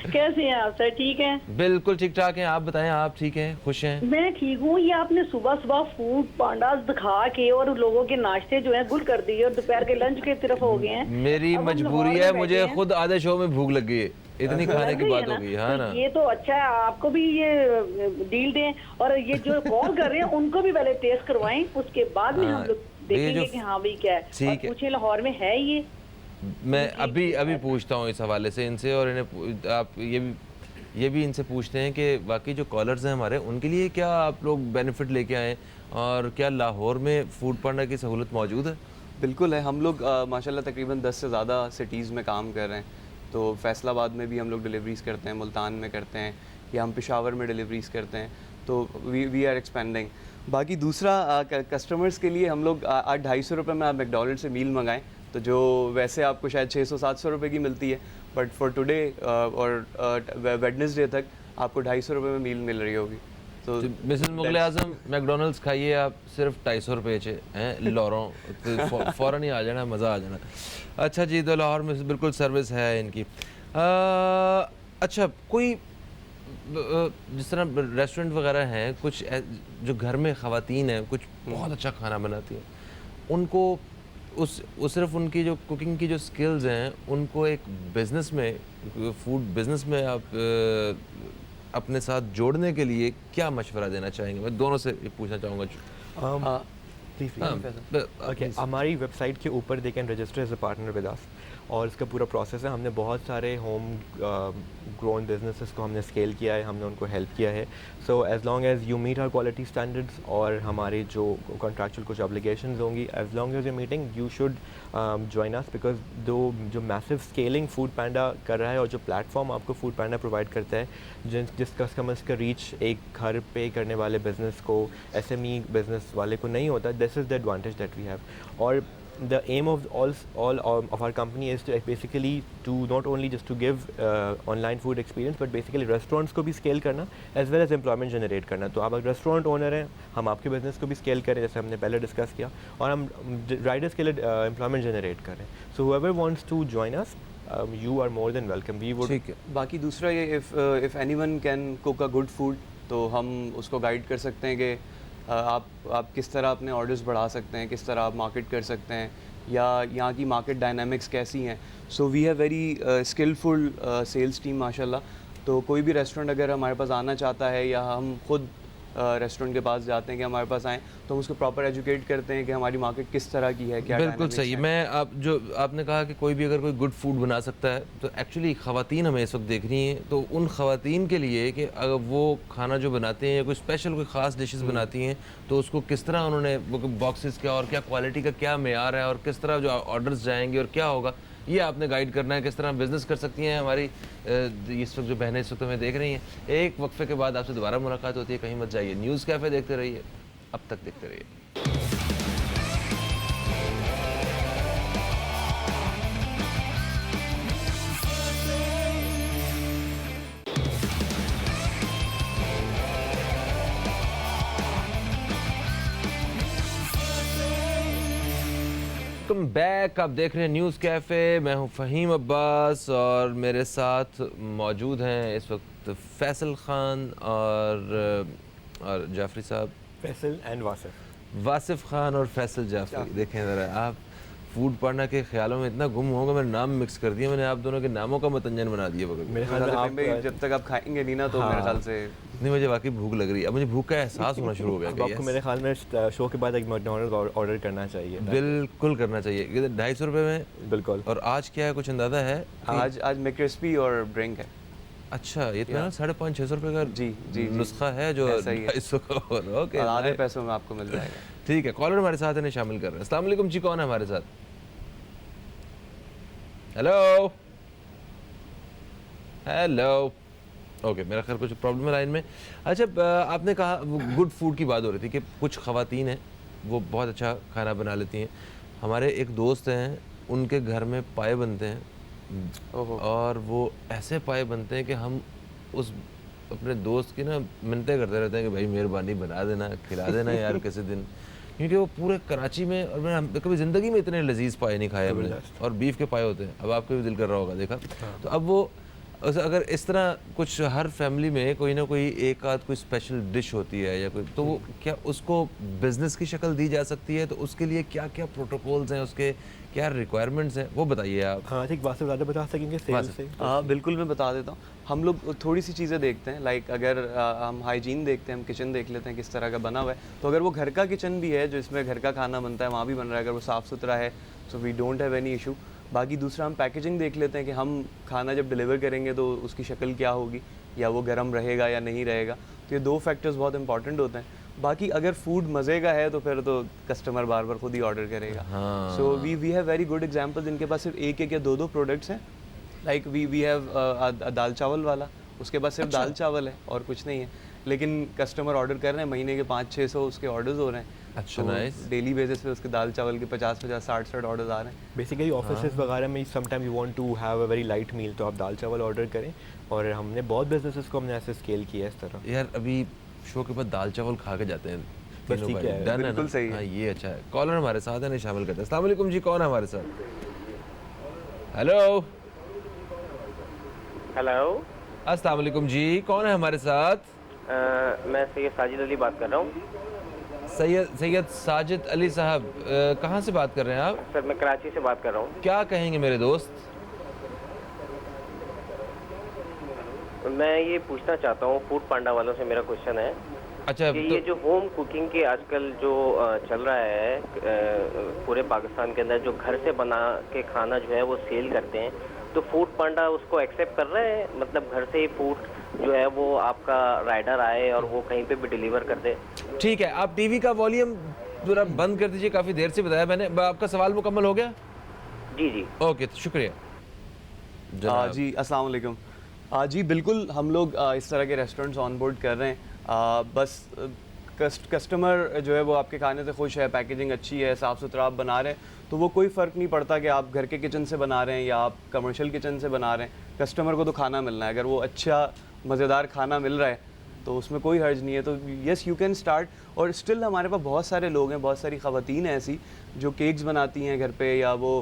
कैसे हैं आप सर? ठीक हैं? बिल्कुल ठीक ठाक हैं, आप बताएं, आप ठीक हैं, खुश हैं? मैं ठीक हूँ। ये आपने सुबह सुबह फूड पांडास दिखा के और लोगों के नाश्ते जो हैं गुल कर दिए और दोपहर के लंच की तरफ हो गए हैं। मेरी मजबूरी है, मुझे खुद आधे शो में भूख लग गई है, इतनी खाने की बात हो गई। हाँ ना, ये तो अच्छा है, आपको भी ये डील दें और ये जो कॉल कर रहे हैं उनको भी पहले टेस्ट करवाएं, उसके बाद में हम लोग देखेंगे कि हाँ भाई क्या है। पूछे लाहौर में है ये? मैं अभी पूछता हूँ इस हवाले से इनसे, और इन्हें आप ये भी इनसे पूछते हैं कि बाकी जो कॉलर्स हैं हमारे, उनके लिए क्या आप लोग बेनिफिट लेके आए और क्या लाहौर में फूड पांडा की सहूलत मौजूद है? बिल्कुल है, हम लोग माशाल्लाह तकरीबन 10 से ज़्यादा सिटीज़ में काम कर रहे हैं। तो फैसलाबाद में भी हम लोग डिलीवरीज़ करते हैं, मुल्तान में करते हैं, या हम पेशावर में डिलीवरीज़ करते हैं। तो वी आर एक्सपेंडिंग। बाकी दूसरा कस्टमर्स के लिए हम लोग आज 250 रुपये में आप मैकडोनल्ड से मील मंगाएं, तो जो वैसे आपको शायद 600-700 रुपये की मिलती है, बट फॉर टुडे और वेडनेसडे तक आपको 250 रुपये में मील मिल रही होगी। तो मिसेस मुगल आजम मैकडोनल्ड्स खाइए आप सिर्फ 250 रुपये च हैं लाहौरों तो फ़ौरन ही आ जाना, मज़ा आ जाना। अच्छा जी, तो लाहौर में बिल्कुल सर्विस है इनकी। अच्छा, कोई जिस तरह रेस्टोरेंट वगैरह हैं, कुछ जो घर में ख़वातीन हैं कुछ बहुत अच्छा खाना बनाती हैं, उनको उस सिर्फ उनकी जो कुकिंग की जो स्किल्स हैं उनको एक बिज़नेस में, फूड बिज़नेस में आप अपने साथ जोड़ने के लिए क्या मशवरा देना चाहेंगे? मैं दोनों से ये पूछना चाहूँगा। ओके, हमारी वेबसाइट के ऊपर they can register as a partner with us, और इसका पूरा प्रोसेस है। हमने बहुत सारे होम ग्रोन बिजनेसेस को हमने स्केल किया है, हमने उनको हेल्प किया है। So as long as you meet our quality standards और हमारे जो कॉन्ट्रैक्चुअल कुछ ऑब्लिगेशंस होंगी, as long as you meeting you should join us, because जो मैसिव स्केलिंग फूड पैंडा कर रहा है और जो प्लेटफॉर्म आपको फूड पैंडा प्रोवाइड करता है, जिस कस्टमर्स का रीच एक घर पे करने वाले बिजनेस को, SME बिजनेस वाले को नहीं होता, this is the advantage that we have. और the aim of all of our company is to basically to not only just to give online food experience, but basically restaurants को भी scale करना as well as employment generate करना। तो आप अगर restaurant owner हैं, हम आपके बिजनेस को भी स्केल करें जैसे हमने पहले डिस्कस किया, और हम राइडर्स के लिए एम्प्लॉयमेंट जनरेट करें। सो whoever wants to join us, you are more than welcome. We would। ठीक है। बाकी दूसरा ये if anyone can cook a good food, तो हम उसको गाइड कर सकते हैं कि आप किस तरह अपने ऑर्डर्स बढ़ा सकते हैं, किस तरह आप मार्केट कर सकते हैं, या यहाँ की मार्केट डायनामिक्स कैसी हैं। So we have very skillful sales team माशाल्लाह। तो कोई भी रेस्टोरेंट अगर हमारे पास आना चाहता है, या हम खुद रेस्टोरेंट के पास जाते हैं कि हमारे पास आएँ, तो हम उसको प्रॉपर एजुकेट करते हैं कि हमारी मार्केट किस तरह की है, क्या बिल्कुल सही। मैं आपने कहा कि कोई भी अगर कोई गुड फूड बना सकता है, तो एक्चुअली ख़वातीन हमें इस वक्त देख रही हैं, तो उन ख़वातीन के लिए कि अगर वो खाना जो बनाते हैं या कोई स्पेशल कोई ख़ास डिशेस बनाती हैं, तो उसको किस तरह उन्होंने बॉक्सेस क्या और क्या क्वालिटी का क्या मेयार है और किस तरह जो ऑर्डर्स जाएंगे और क्या होगा, ये आपने गाइड करना है। किस तरह बिज़नेस कर सकती हैं हमारी इस वक्त जो बहनें इस वक्त हमें देख रही हैं। एक वक्फे के बाद आपसे दोबारा मुलाकात होती है, कहीं मत जाइए। न्यूज़ कैफ़े देखते रहिए, अब तक देखते रहिए। वेलकम बैक, आप देख रहे हैं न्यूज़ कैफ़े। मैं हूं फ़हीम अब्बास और मेरे साथ मौजूद हैं इस वक्त फैसल ख़ान और जाफरी साहब। फैसल एंड वासिफ ख़ान और फैसल जाफरी। देखें ज़रा, आप फूड पढ़ना के ख्यालों में इतना गुम होगा, मैंने नाम मिक्स कर दिया, मैंने आप दोनों के नामों का मतंजन बना दिया। मेरे ख्याल में जब तक आप खाएंगे नहीं ना, तो मेरे ख्याल से नहीं, मुझे वाकई भूख लग रही है। अब मुझे भूख का एहसास होना शुरू हो गया। आपको मेरे ख्याल में शो के बाद एक मैकडॉनल्ड्स ऑर्डर करना चाहिए। बिल्कुल करना चाहिए। 250 रुपये में? बिल्कुल। और आज क्या है, कुछ अंदाज़ा है? आज मैक्रिस्पी और ड्रिंक है। अच्छा, ये तो 550-600 रुपये का जी नुस्खा है जो 250 का। ओके, आधे पैसों में आपको मिल जाएगा। ठीक है, कॉलर हमारे साथ इन्हें शामिल कर रहे हैं। अस्सलाम वालेकुम जी, कौन है हमारे साथ? Hello hello. ओके, मेरा ख्याल कुछ प्रॉब्लम है लाइन में। अच्छा, आपने कहा गुड फूड की बात हो रही थी कि कुछ ख़वातीन हैं वो बहुत अच्छा खाना बना लेती हैं। हमारे एक दोस्त हैं, उनके घर में पाए बनते हैं, और वो ऐसे पाए बनते हैं कि हम उस अपने दोस्त की ना मिन्नतें करते रहते हैं कि भाई मेहरबानी बना देना, खिला देना यार किसी दिन, क्योंकि वो पूरे कराची में, और मैंने कभी ज़िंदगी में इतने लजीज पाए नहीं खाए हमने। और बीफ के पाए होते हैं, अब आपको भी दिल कर रहा होगा, देखा। तो अब वो अगर इस तरह कुछ हर फैमिली में कोई ना कोई एक आध कोई स्पेशल डिश होती है या कोई, तो वो क्या उसको बिज़नेस की शक्ल दी जा सकती है? तो उसके लिए क्या क्या प्रोटोकॉल्स हैं, उसके क्या रिक्वायरमेंट्स हैं, वो बताइए आप। हाँ ठीक, वासिफ ज़्यादा बता सकेंगे सेल्स से? हाँ बिल्कुल, मैं बता देता हूँ। हम लोग थोड़ी सी चीज़ें देखते हैं, लाइक अगर हम हाइजीन देखते हैं, हम किचन देख लेते हैं किस तरह का बना हुआ है। तो अगर वो घर का किचन भी है, जो इसमें घर का खाना बनता है, वहाँ भी बन रहा है, अगर वो साफ़ सुथरा है, so we don't have any issue. बाकी दूसरा हम पैकेजिंग देख लेते हैं कि हम खाना जब डिलीवर करेंगे तो उसकी शक्ल क्या होगी, या वो गर्म रहेगा या नहीं रहेगा। तो ये दो फैक्टर्स बहुत इंपॉर्टेंट होते हैं। बाकी अगर फूड मज़े का है तो फिर तो कस्टमर बार बार खुद ही ऑर्डर करेगा। So we have very good examples, इनके पास सिर्फ एक या दो प्रोडक्ट्स हैं। लाइक वी हैव दाल चावल वाला, उसके पास सिर्फ दाल चावल है और कुछ नहीं है, लेकिन कस्टमर ऑर्डर कर रहे हैं, महीने के 500-600 उसके ऑर्डर्स हो रहे हैं। अच्छा, नाइस। डेली बेसिस पे उसके दाल चावल के 50-50 60-60 ऑर्डर्स आ रहे हैं। बेसिकली ऑफिसेज वगैरह में sometime you want to have a very light meal, तो आप दाल चावल ऑर्डर करें। और हमने बहुत बिजनेसेस को हमने ऐसे स्केल किया है इस तरह। यार अभी शो के बाद दाल चावल खा के जाते हैं बस तीनों ठीक भाई। है, डन है बिल्कुल ना? सही है। हाँ, ये अच्छा है। कॉलर हमारे साथ है, नहीं शामिल करते हैं। अस्सलाम वालेकुम जी, कौन है हमारे साथ? Hello, hello. अस्सलाम वालेकुम जी, कौन है हमारे साथ? मैं सैयद साजिद अली बात कर रहा हूँ। सैयद साजिद अली साहब, कहाँ से बात कर रहे हैं आप? सर मैं कराची से बात कर रहा हूँ। क्या कहेंगे मेरे दोस्त? मैं ये पूछना चाहता हूँ, फूड पांडा वालों से मेरा क्वेश्चन है अच्छा, कि तो ये जो होम कुकिंग के आजकल जो चल रहा है पूरे पाकिस्तान के अंदर, जो घर से बना के खाना जो है वो सेल करते हैं, तो फूड पांडा उसको एक्सेप्ट कर रहे हैं? मतलब घर से ही फूड जो है वो आपका राइडर आए और वो कहीं पे भी डिलीवर कर दे? ठीक है, आप टीवी का वॉल्यूम पूरा बंद कर दीजिए, काफ़ी देर से बताया मैंने। आपका सवाल मुकम्मल हो गया? जी जी। ओके, शुक्रिया जनाब। जी अस्सलाम वालेकुम। जी बिल्कुल, हम लोग इस तरह के रेस्टोरेंट्स ऑन बोर्ड कर रहे हैं। बस कस्टमर जो है वो आपके खाने से खुश है, पैकेजिंग अच्छी है, साफ़ सुथरा आप बना रहे हैं, तो वो कोई फ़र्क नहीं पड़ता कि आप घर के किचन से बना रहे हैं या आप कमर्शियल किचन से बना रहे हैं। कस्टमर को तो खाना मिलना है, अगर वो अच्छा मज़ेदार खाना मिल रहा है तो उसमें कोई हर्ज नहीं है। तो येस यू कैन स्टार्ट। और स्टिल हमारे पास बहुत सारे लोग हैं, बहुत सारी ख़वातीन हैं ऐसी जो केक्स बनाती हैं घर पे, या वो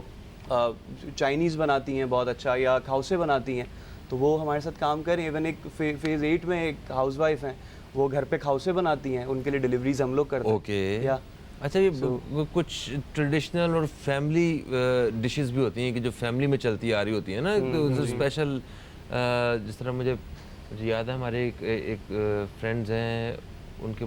चाइनीज़ बनाती हैं बहुत अच्छा, या खाउसे बनाती हैं, तो वो हमारे साथ काम करें। इवन एक फेज़ 8 में एक हाउसवाइफ हैं, वो घर पे खाउसे बनाती हैं, उनके लिए डिलीवरीज हम लोग करते हैं। ओके, या अच्छा, ये कुछ ट्रेडिशनल और फैमिली डिशेस भी होती हैं कि जो फैमिली में चलती आ रही होती है ना, तो स्पेशल जिस तरह मुझे याद है, हमारे एक फ्रेंड्स हैं, उनके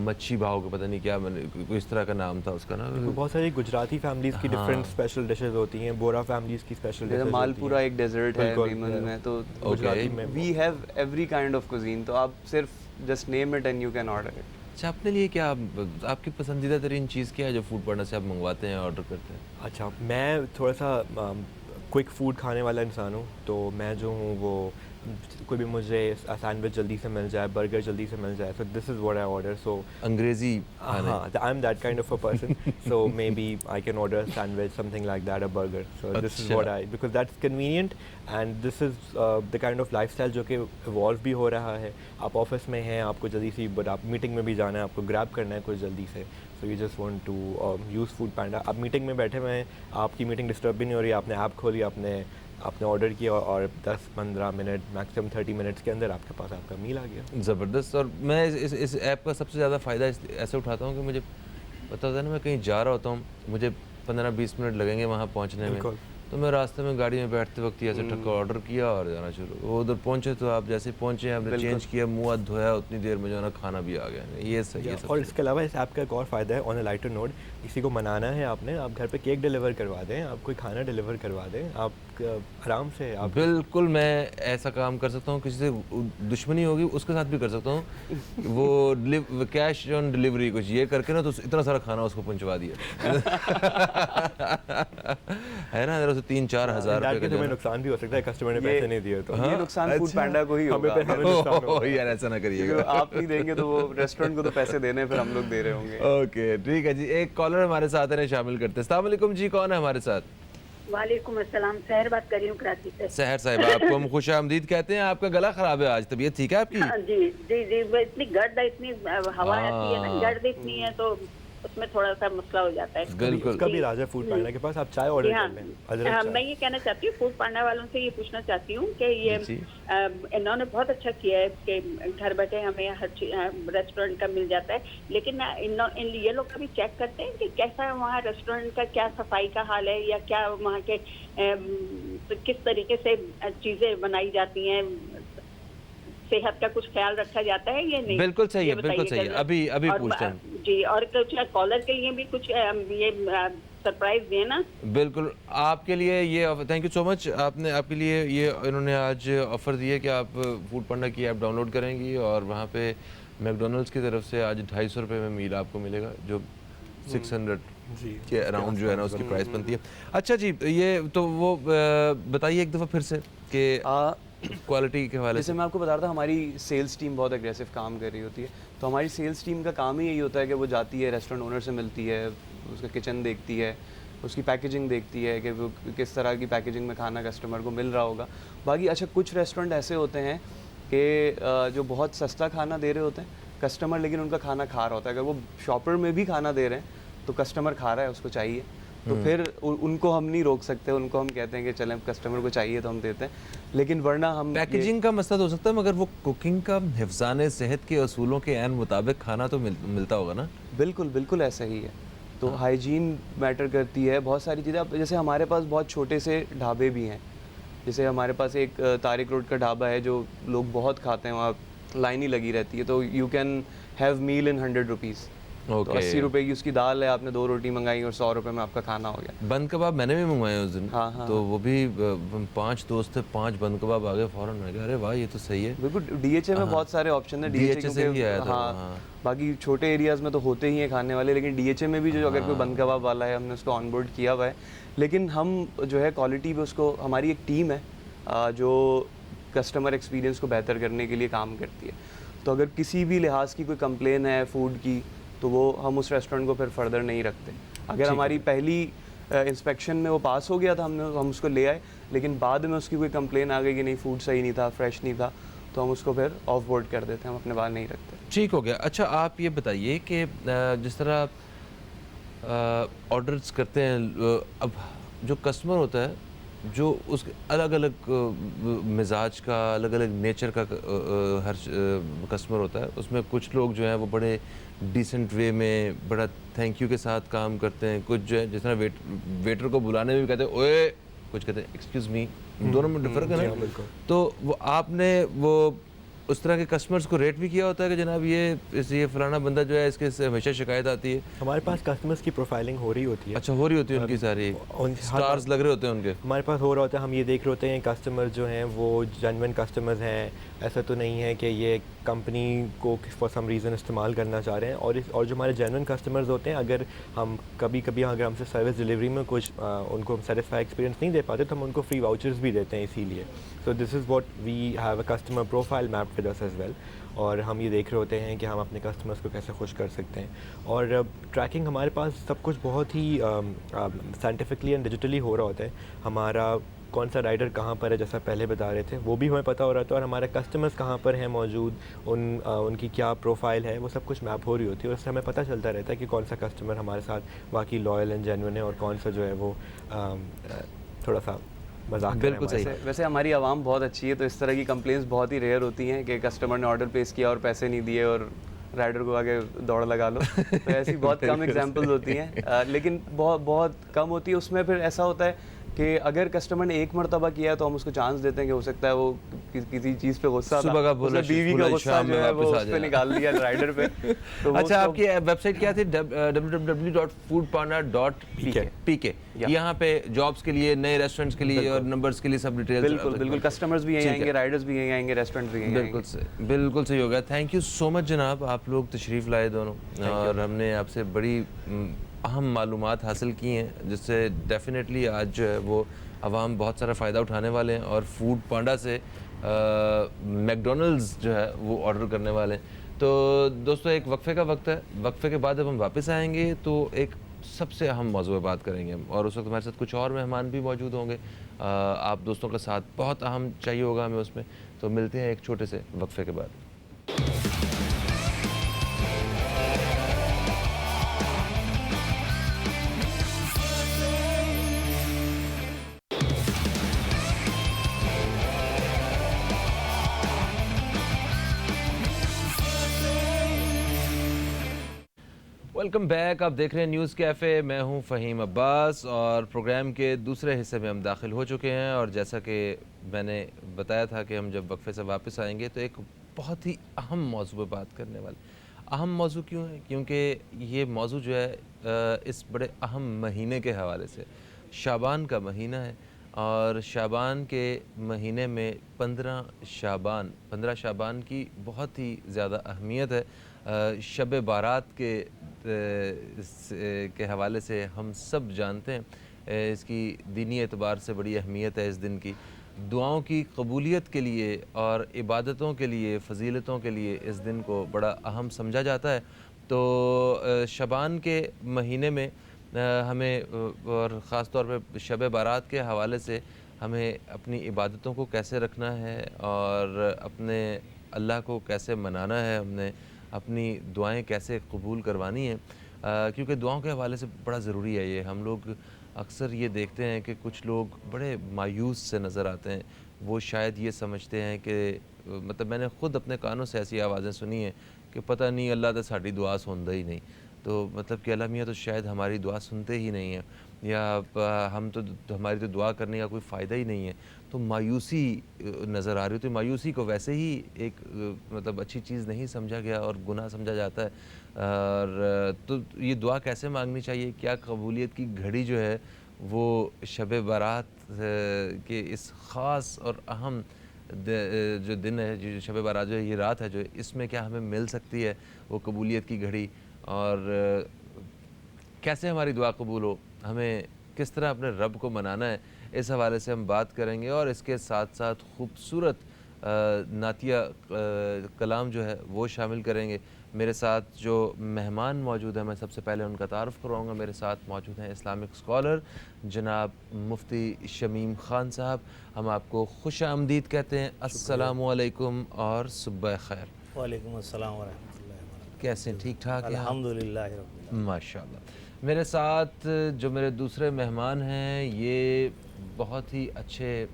मच्छी भाव के पता नहीं क्या, मैंने कोई इस तरह का नाम था उसका ना। बहुत सारी गुजराती फैमिलीज की डिफरेंट स्पेशल डिशेस होती हैं, बोरा फैमिलीज की स्पेशल डिशेस, मालपुरा एक डेजर्ट है वीमन में, तो गुजराती में we have every kind of cuisine, तो आप सिर्फ just name it and you can order it. अच्छा, अपने लिए क्या, आपकी पसंदीदा तरीन चीज़ क्या है जो फूड पांडा से आप मंगवाते हैं, ऑर्डर करते हैं? अच्छा, मैं थोड़ा सा क्विक फूड खाने वाला इंसान हूँ, तो मैं जो हूँ वो कोई भी मुझे सैंडविच जल्दी से मिल जाए, बर्गर जल्दी से मिल जाए, so this is what I order. So अंग्रेजी हाँ, I am that kind of a person, so maybe I can order sandwich, something like that, a burger. So this is what I, because that's convenient and this is the kind of lifestyle जो कि evolve भी हो रहा है। आप office में हैं, आपको जल्दी सी, बट आप मीटिंग में भी जाना है, आपको ग्रैब करना है कुछ जल्दी से, so you just want to use Foodpanda. आप मीटिंग में बैठे हुए हैं, आपकी मीटिंग डिस्टर्ब भी नहीं हो रही, आपने ऐप खोली, आपने ऑर्डर किया और 10-15 मिनट, मैक्सिमम 30 मिनट्स के अंदर आपके पास आपका मील आ गया। ज़बरदस्त। और मैं इस ऐप का सबसे ज़्यादा फ़ायदा ऐसे उठाता हूँ कि मुझे पता होता है ना, मैं कहीं जा रहा होता हूँ, मुझे 15-20 मिनट लगेंगे वहाँ पहुँचने में, तो मैं रास्ते में गाड़ी में बैठते वक्त ही ऐसे टक्कर ऑर्डर किया और जाना शुरू। वो उधर पहुँचे तो आप जैसे पहुँचे, आपने चेंज किया, मुँह हाथ धोया, उतनी देर में जो है ना खाना भी आ गया। ये सही है। और इसके अलावा इस ऐप का एक और फ़ायदा है, ऑन अ लाइटर नोट, किसी को मनाना है आपने, आप घर पे केक डिलीवर करवा दें, आप कोई खाना डिलीवर करवा दें, आप आराम से आप। बिल्कुल, मैं ऐसा काम कर सकता हूँ, किसी से दुश्मनी होगी उसके साथ भी कर सकता हूँ। वो कैश ऑन डिलीवरी कुछ ये करके ना, तो इतना सारा खाना उसको पहुँचवा दिया है ना, उसे 3-4 हज़ार रुपये का तुम्हें नुकसान भी हो सकता है, कस्टमर ने पैसे नहीं दिए तो। ये नुकसान फूड पांडा को ही होगा। यार ऐसा ना करिएगा, आप नहीं देंगे तो वो रेस्टोरेंट को तो पैसे देने, फिर हम लोग दे रहे होंगे। ओके, ठीक है जी। एक कॉलर हमारे साथ है, शामिल करते हैं। अस्सलाम वालेकुम जी, कौन है हमारे साथ? वालेकुम अस्सलाम, सहर बात कर रही हूँ कराची से। सहर साहिबा, आपको हम खुश आमदीद कहते हैं। आपका गला खराब है आज, तबीयत ठीक है आपकी? जी जी जी, इतनी गर्द है, इतनी हवा आती है ना, गर्द इतनी है तो उसमें थोड़ा सा मसला हो जाता है। बिल्कुल, उसका भी राज है फूड पांडा के पास, आप चाय ऑर्डर कर लें, अदरक चाय। मैं ये कहना चाहती हूँ, फूड पांडा वालों से ये पूछना चाहती हूँ कि ये इन्होंने बहुत अच्छा किया है कि घर बैठे हमें हर रेस्टोरेंट का मिल जाता है, लेकिन ये लोग कभी चेक करते हैं कि कैसा वहाँ रेस्टोरेंट का क्या सफाई का हाल है, या क्या वहाँ के किस तरीके से चीज़ें बनाई जाती हैं, सेहत का कुछ ख्याल रखा जाता है या नहीं? बिल्कुल सही है, बिल्कुल सही है। अभी पूछते हैं जी। और कुछ कॉलर के लिए भी कुछ ये सरप्राइज दें ना। बिल्कुल, आपके लिए ये थैंक यू सो मच, आपने आपके लिए ये इन्होंने आज ऑफ़र दिया कि आप फूड पांडा की ऐप डाउनलोड करेंगी और वहाँ पे मैकडॉनल्ड्स की तरफ से आज 250 रुपये में मील आपको मिलेगा, जो 600 के अराउंड जो है ना उसकी प्राइस बनती है। अच्छा जी, ये तो वो बताइए एक दफ़ा फिर से कि क्वालिटी के हवाले जैसे से। मैं आपको बता रहा था, हमारी सेल्स टीम बहुत एग्रेसिव काम कर रही होती है। तो हमारी सेल्स टीम का काम ही यही होता है कि वो जाती है, रेस्टोरेंट ओनर से मिलती है, उसका किचन देखती है, उसकी पैकेजिंग देखती है कि वो किस तरह की पैकेजिंग में खाना कस्टमर को मिल रहा होगा। बाकी अच्छा, कुछ रेस्टोरेंट ऐसे होते हैं कि जो बहुत सस्ता खाना दे रहे होते हैं कस्टमर, लेकिन उनका खाना खा रहा होता है। अगर वो शॉपर में भी खाना दे रहे हैं तो कस्टमर खा रहा है, उसको चाहिए, तो फिर उनको हम नहीं रोक सकते। उनको हम कहते हैं कि चलें, कस्टमर को चाहिए तो हम देते हैं, लेकिन वरना हम पैकेजिंग का मसला तो हो सकता है, मगर वो कुकिंग का हिफ्ज़ान सेहत के असूलों के ऐन मुताबिक खाना तो मिलता होगा ना। बिल्कुल बिल्कुल ऐसा ही है। तो हाइजीन मैटर करती है, बहुत सारी चीज़ें। अब जैसे हमारे पास बहुत छोटे से ढाबे भी हैं, जैसे हमारे पास एक तारिक रोड का ढाबा है जो लोग बहुत खाते हैं, वहाँ लाइन ही लगी रहती है। तो you can have meal in 100 rupees. तो 80 रुपए की उसकी दाल है, आपने 2 रोटी मंगाई और 100 रुपए में आपका खाना हो गया। बंद कबाब मैंने भी मंगवाए उस दिन। हाँ, हाँ, तो वो भी 5 दोस्त थे, 5 बंद कबाब आ गए फ़ौरन। मैं कहा अरे वाह, ये तो सही है। बिल्कुल, डीएचए में बहुत सारे ऑप्शन है। DHA से ही आया था, हाँ, हाँ। बाकी छोटे एरियाज़ में तो होते ही हैं खाने वाले, लेकिन डीएचए में भी जो अगर कोई बंद कबाब वाला है, हमने उसको ऑनबोर्ड किया हुआ है। लेकिन हम जो है क्वालिटी पे उसको, हमारी एक टीम है जो कस्टमर एक्सपीरियंस को बेहतर करने के लिए काम करती है। तो अगर किसी भी लिहाज की कोई कंप्लेन है फूड की, तो वो हम उस रेस्टोरेंट को फिर फर्दर नहीं रखते। अगर हमारी पहली इंस्पेक्शन में वो पास हो गया था, हम उसको ले आए, लेकिन बाद में उसकी कोई कंप्लेन आ गई कि नहीं फूड सही नहीं था, फ्रेश नहीं था, तो हम उसको फिर ऑफ बोर्ड कर देते हैं, हम अपने बाहर नहीं रखते। ठीक हो गया। अच्छा, आप ये बताइए कि जिस तरह ऑर्डर्स करते हैं, अब जो कस्टमर होता है, जो उसके अलग अलग मिजाज का, अलग अलग नेचर का हर कस्टमर होता है। उसमें कुछ लोग जो हैं वो बड़े डिसेंट वे में, बड़ा थैंक यू के साथ काम करते हैं। कुछ जो है जिस तरह वेटर को बुलाने में भी कहते हैं ओए, कुछ कहते हैं एक्सक्यूज़ मी, दोनों में डिफर है ना। तो वो आपने वो उस तरह के कस्टमर्स को रेट भी किया होता है कि जनाब ये फलाना बंदा जो है, इसके से हमेशा शिकायत आती है। हमारे पास कस्टमर्स की प्रोफाइलिंग हो रही होती है। अच्छा, हो रही होती है उनकी सारी, स्टार्स लग रहे होते हैं उनके। हमारे पास हो रहा होता है, हम ये देख रहे होते हैं कस्टमर जो हैं वो जेन्युइन कस्टमर्स हैं। ऐसा तो नहीं है कि ये कंपनी को फॉर सम रीज़न इस्तेमाल करना चाह रहे हैं। और जो हमारे जेन्युइन कस्टमर्स होते हैं, अगर हम कभी अगर हमसे सर्विस डिलीवरी में कुछ उनको सेटिस्फाई एक्सपीरियंस नहीं दे पाते, तो हम उनको फ्री वाउचर्स भी देते हैं इसीलिए। So this is what we have a customer profile map with us as well. और हम ये देख रहे होते हैं कि हम अपने कस्टमर्स को कैसे खुश कर सकते हैं। और ट्रैकिंग हमारे पास सब कुछ बहुत ही साइंटिफिकली एंड डिजिटली हो रहा होता है। हमारा कौन सा राइडर कहाँ पर है, जैसा पहले बता रहे थे, वो भी हमें पता हो रहा था। और हमारे कस्टमर्स कहाँ पर हैं मौजूद, उनकी क्या प्रोफाइल है, वो सब कुछ मैप हो रही होती है। और उससे हमें पता चलता रहता है कि कौन सा कस्टमर हमारे साथ वाकई लॉयल एंड जेन्युइन है और कौन सा जो है वो थोड़ा सा मजाक। बिल्कुल सही। वैसे हमारी आवाम बहुत अच्छी है, तो इस तरह की कंप्लेंट्स बहुत ही रेयर होती हैं कि कस्टमर ने ऑर्डर प्लेस किया और पैसे नहीं दिए और राइडर को आगे दौड़ लगा लो। तो ऐसी बहुत कम एग्जांपल्स होती हैं, लेकिन बहुत कम होती है। उसमें फिर ऐसा होता है कि अगर कस्टमर ने एक मरतबा किया है तो हम उसको चांस देते हैं कि हो सकता है वो किसी चीज़ पे गुस्सा सुबह का बोला, बीवी का गुस्सा जो है वो उस पे निकाल लिया राइडर पे। तो अच्छा, आपकी वेबसाइट क्या थी? www.foodpanda.pk। यहाँ पे जॉब्स के लिए, नए रेस्टोरेंट्स के लिए और नंबर्स के लिए सब डिटेल्स। बिल्कुल कस्टमर्स भी यहीं आएंगे, राइडर्स भी यहीं आएंगे, रेस्टोरेंट्स भी यहीं आएंगे। बिल्कुल सही हो गया। थैंक यू सो मच जनाब, आप लोग तशरीफ़ लाए दोनों, और हमने आपसे बड़ी अहम मालूमात हासिल की हैं, जिससे डेफिनेटली आज जो है वो अवाम बहुत सारा फ़ायदा उठाने वाले हैं और फूड पांडा से मैकडॉनल्ड्स जो है वो ऑर्डर करने वाले हैं। तो दोस्तों, एक वक्फे का वक्त है। वक्फे के बाद जब हम वापस आएंगे तो एक सबसे अहम मौजू पे बात करेंगे हम, और उस वक्त हमारे साथ कुछ और मेहमान भी मौजूद होंगे। आप दोस्तों का साथ बहुत अहम चाहिए होगा हमें उसमें। तो मिलते हैं एक छोटे से वक्फे के बाद। Welcome back. आप देख रहे हैं न्यूज़ कैफ़े। मैं हूं फ़हीम अब्बास और प्रोग्राम के दूसरे हिस्से में हम दाखिल हो चुके हैं। और जैसा कि मैंने बताया था कि हम जब वक्फे से वापस आएंगे तो एक बहुत ही अहम मौजू पर बात करने वाले। अहम मौजू क्यों है? क्योंकि ये मौजू जो है इस बड़े अहम महीने के हवाले से, शाबान का महीना है और शाबान के महीने में 15 शाबान की बहुत ही ज़्यादा अहमियत है। शब बारात के हवाले से हम सब जानते हैं, इसकी दीनी एतबार से बड़ी अहमियत है इस दिन की। दुआओं की कबूलियत के लिए और इबादतों के लिए, फ़जीलतों के लिए इस दिन को बड़ा अहम समझा जाता है। तो शबान के महीने में हमें और ख़ास तौर पे शब बारात के हवाले से हमें अपनी इबादतों को कैसे रखना है और अपने अल्लाह को कैसे मनाना है, हमने अपनी दुआएं कैसे कबूल करवानी हैं, क्योंकि दुआओं के हवाले से बड़ा ज़रूरी है ये। हम लोग अक्सर ये देखते हैं कि कुछ लोग बड़े मायूस से नज़र आते हैं। वो शायद ये समझते हैं कि मतलब मैंने ख़ुद अपने कानों से ऐसी आवाज़ें सुनी हैं कि पता नहीं अल्लाह तो साड़ी दुआ सुनता ही नहीं, तो मतलब कि अल्लाह मियाँ तो शायद हमारी दुआ सुनते ही नहीं हैं, या हम तो हमारी तो दुआ करने का कोई फ़ायदा ही नहीं है। तो मायूसी नज़र आ रही होती है। मायूसी को वैसे ही एक मतलब अच्छी चीज़ नहीं समझा गया और गुनाह समझा जाता है। और तो ये दुआ कैसे मांगनी चाहिए? क्या कबूलियत की घड़ी जो है वो शब बारात के इस ख़ास और अहम जो दिन है, जो शब बारात जो है, ये रात है जो, इसमें क्या हमें मिल सकती है वो कबूलियत की घड़ी? और कैसे हमारी दुआ कबूल हो, हमें किस तरह अपने रब को मनाना है, इस हवाले से हम बात करेंगे। और इसके साथ साथ खूबसूरत नातिया कलाम जो है वो शामिल करेंगे। मेरे साथ जो मेहमान मौजूद हैं, मैं सबसे पहले उनका तारुफ़ करवाऊँगा। मेरे साथ मौजूद हैं इस्लामिक स्कॉलर जनाब मुफ्ती शमीम ख़ान साहब। हम आपको खुश आमदीद कहते हैं। अस्सलामु अलैकुम और सुबह खैर। वालेकुम अस्सलाम व रहमतुल्लाहि व बरकातुहू। कैसे हैं? ठीक ठाक हैं आप? अल्हम्दुलिल्लाह रब्बिल आलमीन। माशाल्लाह। मेरे साथ जो मेरे दूसरे मेहमान हैं, ये बहुत ही अच्छे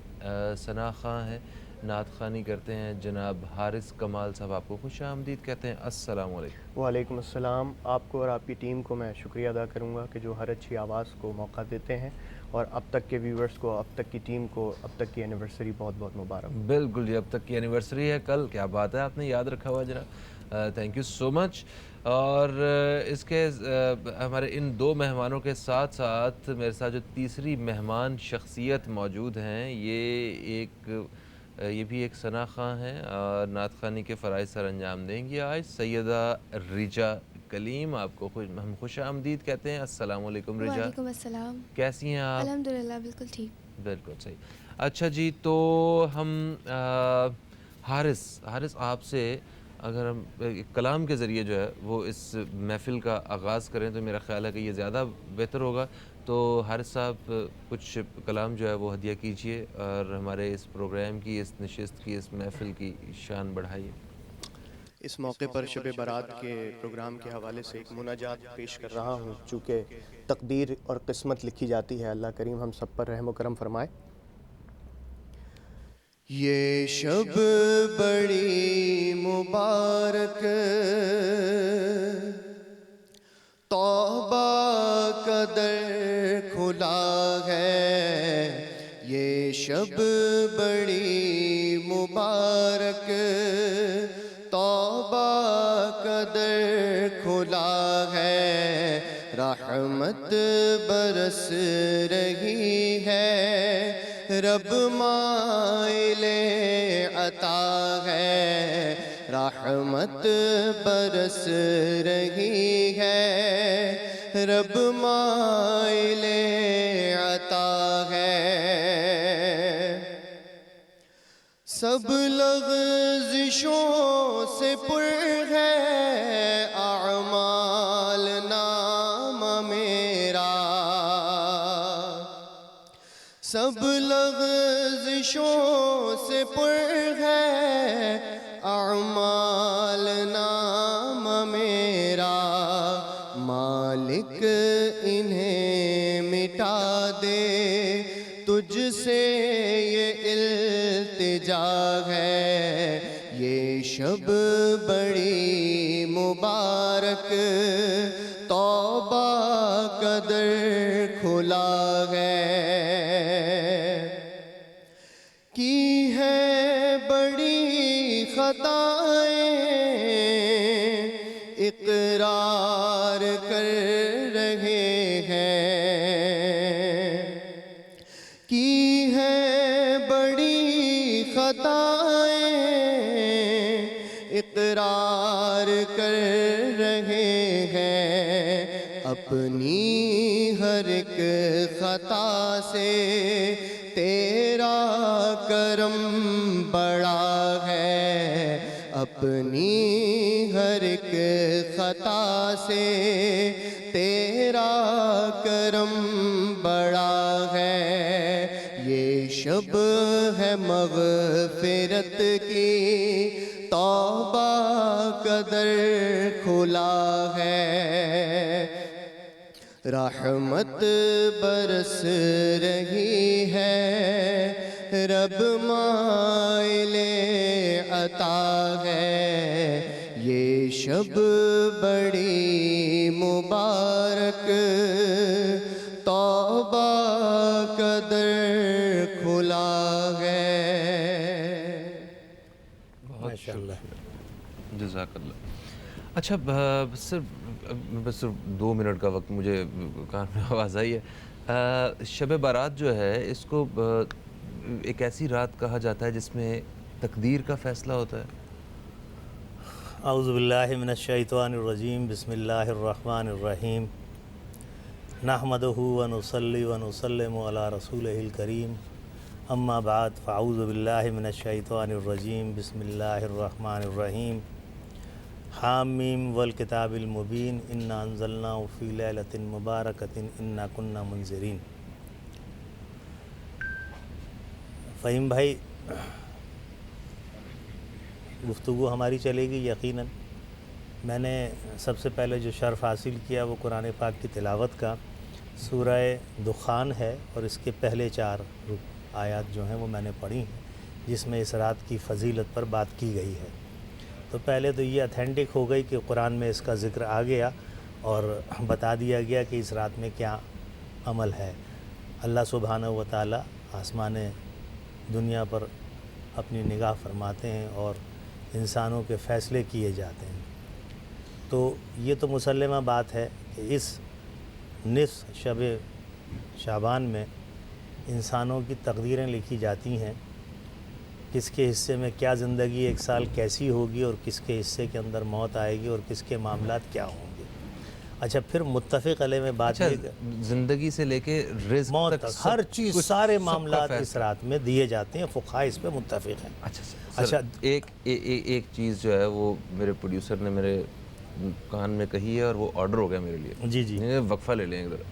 सना ख़ां हैं, नात ख़ानी करते हैं, जनाब हारिस कमाल साहब। आपको खुश आमदीद कहते हैं। अस्सलामु अलैकुम। वालेकुम अस्सलाम। आपको और आपकी टीम को मैं शुक्रिया अदा करूँगा कि जो हर अच्छी आवाज़ को मौका देते हैं, और अब तक के व्यूवर्स को, अब तक की टीम को, अब तक की एनिवर्सरी बहुत बहुत मुबारक। बिल्कुल जी, अब तक की एनिवर्सरी है कल। क्या बात है, आपने याद रखा हुआ जनाब, थैंक यू सो मच। और इसके हमारे इन दो मेहमानों के साथ साथ मेरे साथ जो तीसरी मेहमान शख्सियत मौजूद हैं, ये भी एक सना ख़ां हैं और नात ख़ानी के फ़राइज़ सर अंजाम देंगी आज। सैयदा रिजा कलीम, आपको हम खुश आमदीद कहते हैं। अस्सलामु अलैकुम रिजा। वालेकुम अस्सलाम। कैसी हैं आप? अल्हम्दुलिल्लाह बिल्कुल ठीक। बिल्कुल सही। अच्छा जी, तो हम हारिस आपसे अगर हम एक कलाम के ज़रिए जो है वो इस महफ़िल का आगाज़ करें तो मेरा ख़्याल है कि ये ज़्यादा बेहतर होगा। तो हारिस साहब कुछ कलाम जो है वो हदिया कीजिए और हमारे इस प्रोग्राम की, इस नशिस्त की, इस महफ़िल की शान बढ़ाइए। इस मौके पर शब बारात के प्रोग्राम के हवाले से एक मुनाजात पेश कर रहा हूँ। चूँकि तकदीर और किस्मत लिखी जाती है, अल्लाह करीम हम सब पर रहम व करम फरमाए। ये शब बड़ी मुबारक, तौबा का दर खुला है। ये शब बड़ी मुबारक, तौबा का दर खुला है। रहमत बरस रही है, रब माइले अता है। रहमत बरस रही है, रब माइले अता है। सब लग़ज़िशों से पुर है आमाल नाम मेरा। सब लग़ज़िशों से पुर है आमाल नाम मेरा। मालिक इन्हें मिटा दे, तुझसे ये इल्तिजा है। ये शब बड़ी मुबारक, तौबा का दर खुला है। की है बड़ी खताएं, इकरार कर रहे हैं अपनी हर एक खता से, तेरा करम बड़ा है अपनी हर एक खता से, तेरा करम बड़ा है। ये शब है मग़फ़िरत की, तौबा का दर खुला है, रहमत बरस रही है, रब माइले अता है। ये शब बड़ी मुबारक, तौबा का दर खुला है। माशाअल्लाह, जज़ाकल्लाह। अच्छा बस सिर्फ 2 मिनट का वक्त मुझे कान में आवाज़ आई है। शब बारात जो है इसको एक ऐसी रात कहा जाता है जिसमें तकदीर का फ़ैसला होता है। औज़ु बिल्लाहि मिनश शैतानिर रजीम, बिस्मिल्लाहिर रहमानिर रहीम, नहमदुहु व नुसल्ली व नुसल्लिमु अला रसूलिहिल करीम, अम्मा बाद, फ़अऊज़ु बिल्लाहि मिनश शैतानिर रजीम, बिस्मिल्लाहिर रहमानिर रहीम, हामीम वल किताबिल मुबीन, इन्ना अंज़लनाहु फ़ी लैलतिन मुबारकतिन इन्ना कुन्ना मुनज़िरीन। फ़हीम भाई, गुफ्तगू हमारी चलेगी यकीनन। मैंने सबसे पहले जो शर्फ़ हासिल किया वो कुरान पाक की तिलावत का, सूरह दुखान है और इसके पहले 4 आयत जो हैं वो मैंने पढ़ी हैं, जिसमें इस रात की फ़जीलत पर बात की गई है। तो पहले तो ये अथेंटिक हो गई कि कुरान में इसका ज़िक्र आ गया और बता दिया गया कि इस रात में क्या अमल है। अल्लाह सुब्हानहू व तआला आसमान दुनिया पर अपनी निगाह फरमाते हैं और इंसानों के फ़ैसले किए जाते हैं। तो ये तो मुसल्लमा बात है कि इस निस्फ़ शब शाबान में इंसानों की तकदीरें लिखी जाती हैं, किसके हिस्से में क्या ज़िंदगी एक साल कैसी होगी और किसके हिस्से के अंदर मौत आएगी और किसके मामलात क्या होंगे। अच्छा, फिर मुत्तफ़िक़ अलैह में बात ज़िंदगी से लेके रिज़्क़ मौत तक तक हर चीज़, सारे मामलात इस फैसला रात में दिए जाते हैं। फ़ुक़हा इस पे मुत्तफ़िक़ हैं। अच्छा, एक चीज़ जो है वो मेरे प्रोड्यूसर ने मेरे कान में कही है और वो ऑर्डर हो गया मेरे लिए। जी। वक्फ़ा ले लें इधर।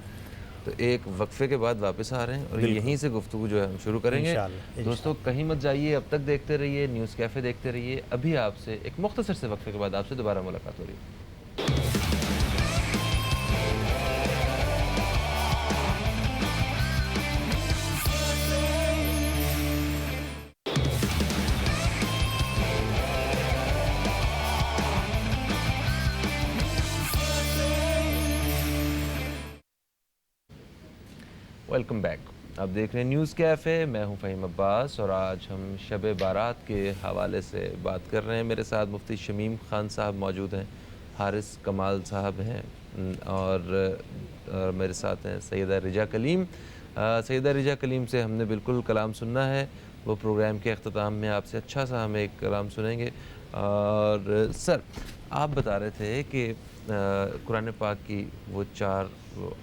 तो एक वक्फ़े के बाद वापस आ रहे हैं और यहीं से गुफ्तगू जो है हम शुरू करेंगे। इंशाअल्लाह। दोस्तों कहीं मत जाइए, अब तक देखते रहिए न्यूज़ कैफ़े, देखते रहिए। अभी आपसे एक मुख्तसर से वक्फ़े के बाद आपसे दोबारा मुलाकात हो रही है। Welcome back. आप देख रहे हैं न्यूज़ कैफ़े, मैं हूं फ़हीम अब्बास और आज हम शब बारात के हवाले से बात कर रहे हैं। मेरे साथ मुफ्ती शमीम ख़ान साहब मौजूद हैं, हारिस कमाल साहब हैं और मेरे साथ हैं सैयदा रिजा कलीम। सैयदा रिजा कलीम से हमने बिल्कुल कलाम सुनना है, वो प्रोग्राम के अख्ताम में आपसे अच्छा सा हम एक कलाम सुनेंगे। और सर, आप बता रहे थे कि कुरान पाक की वो 4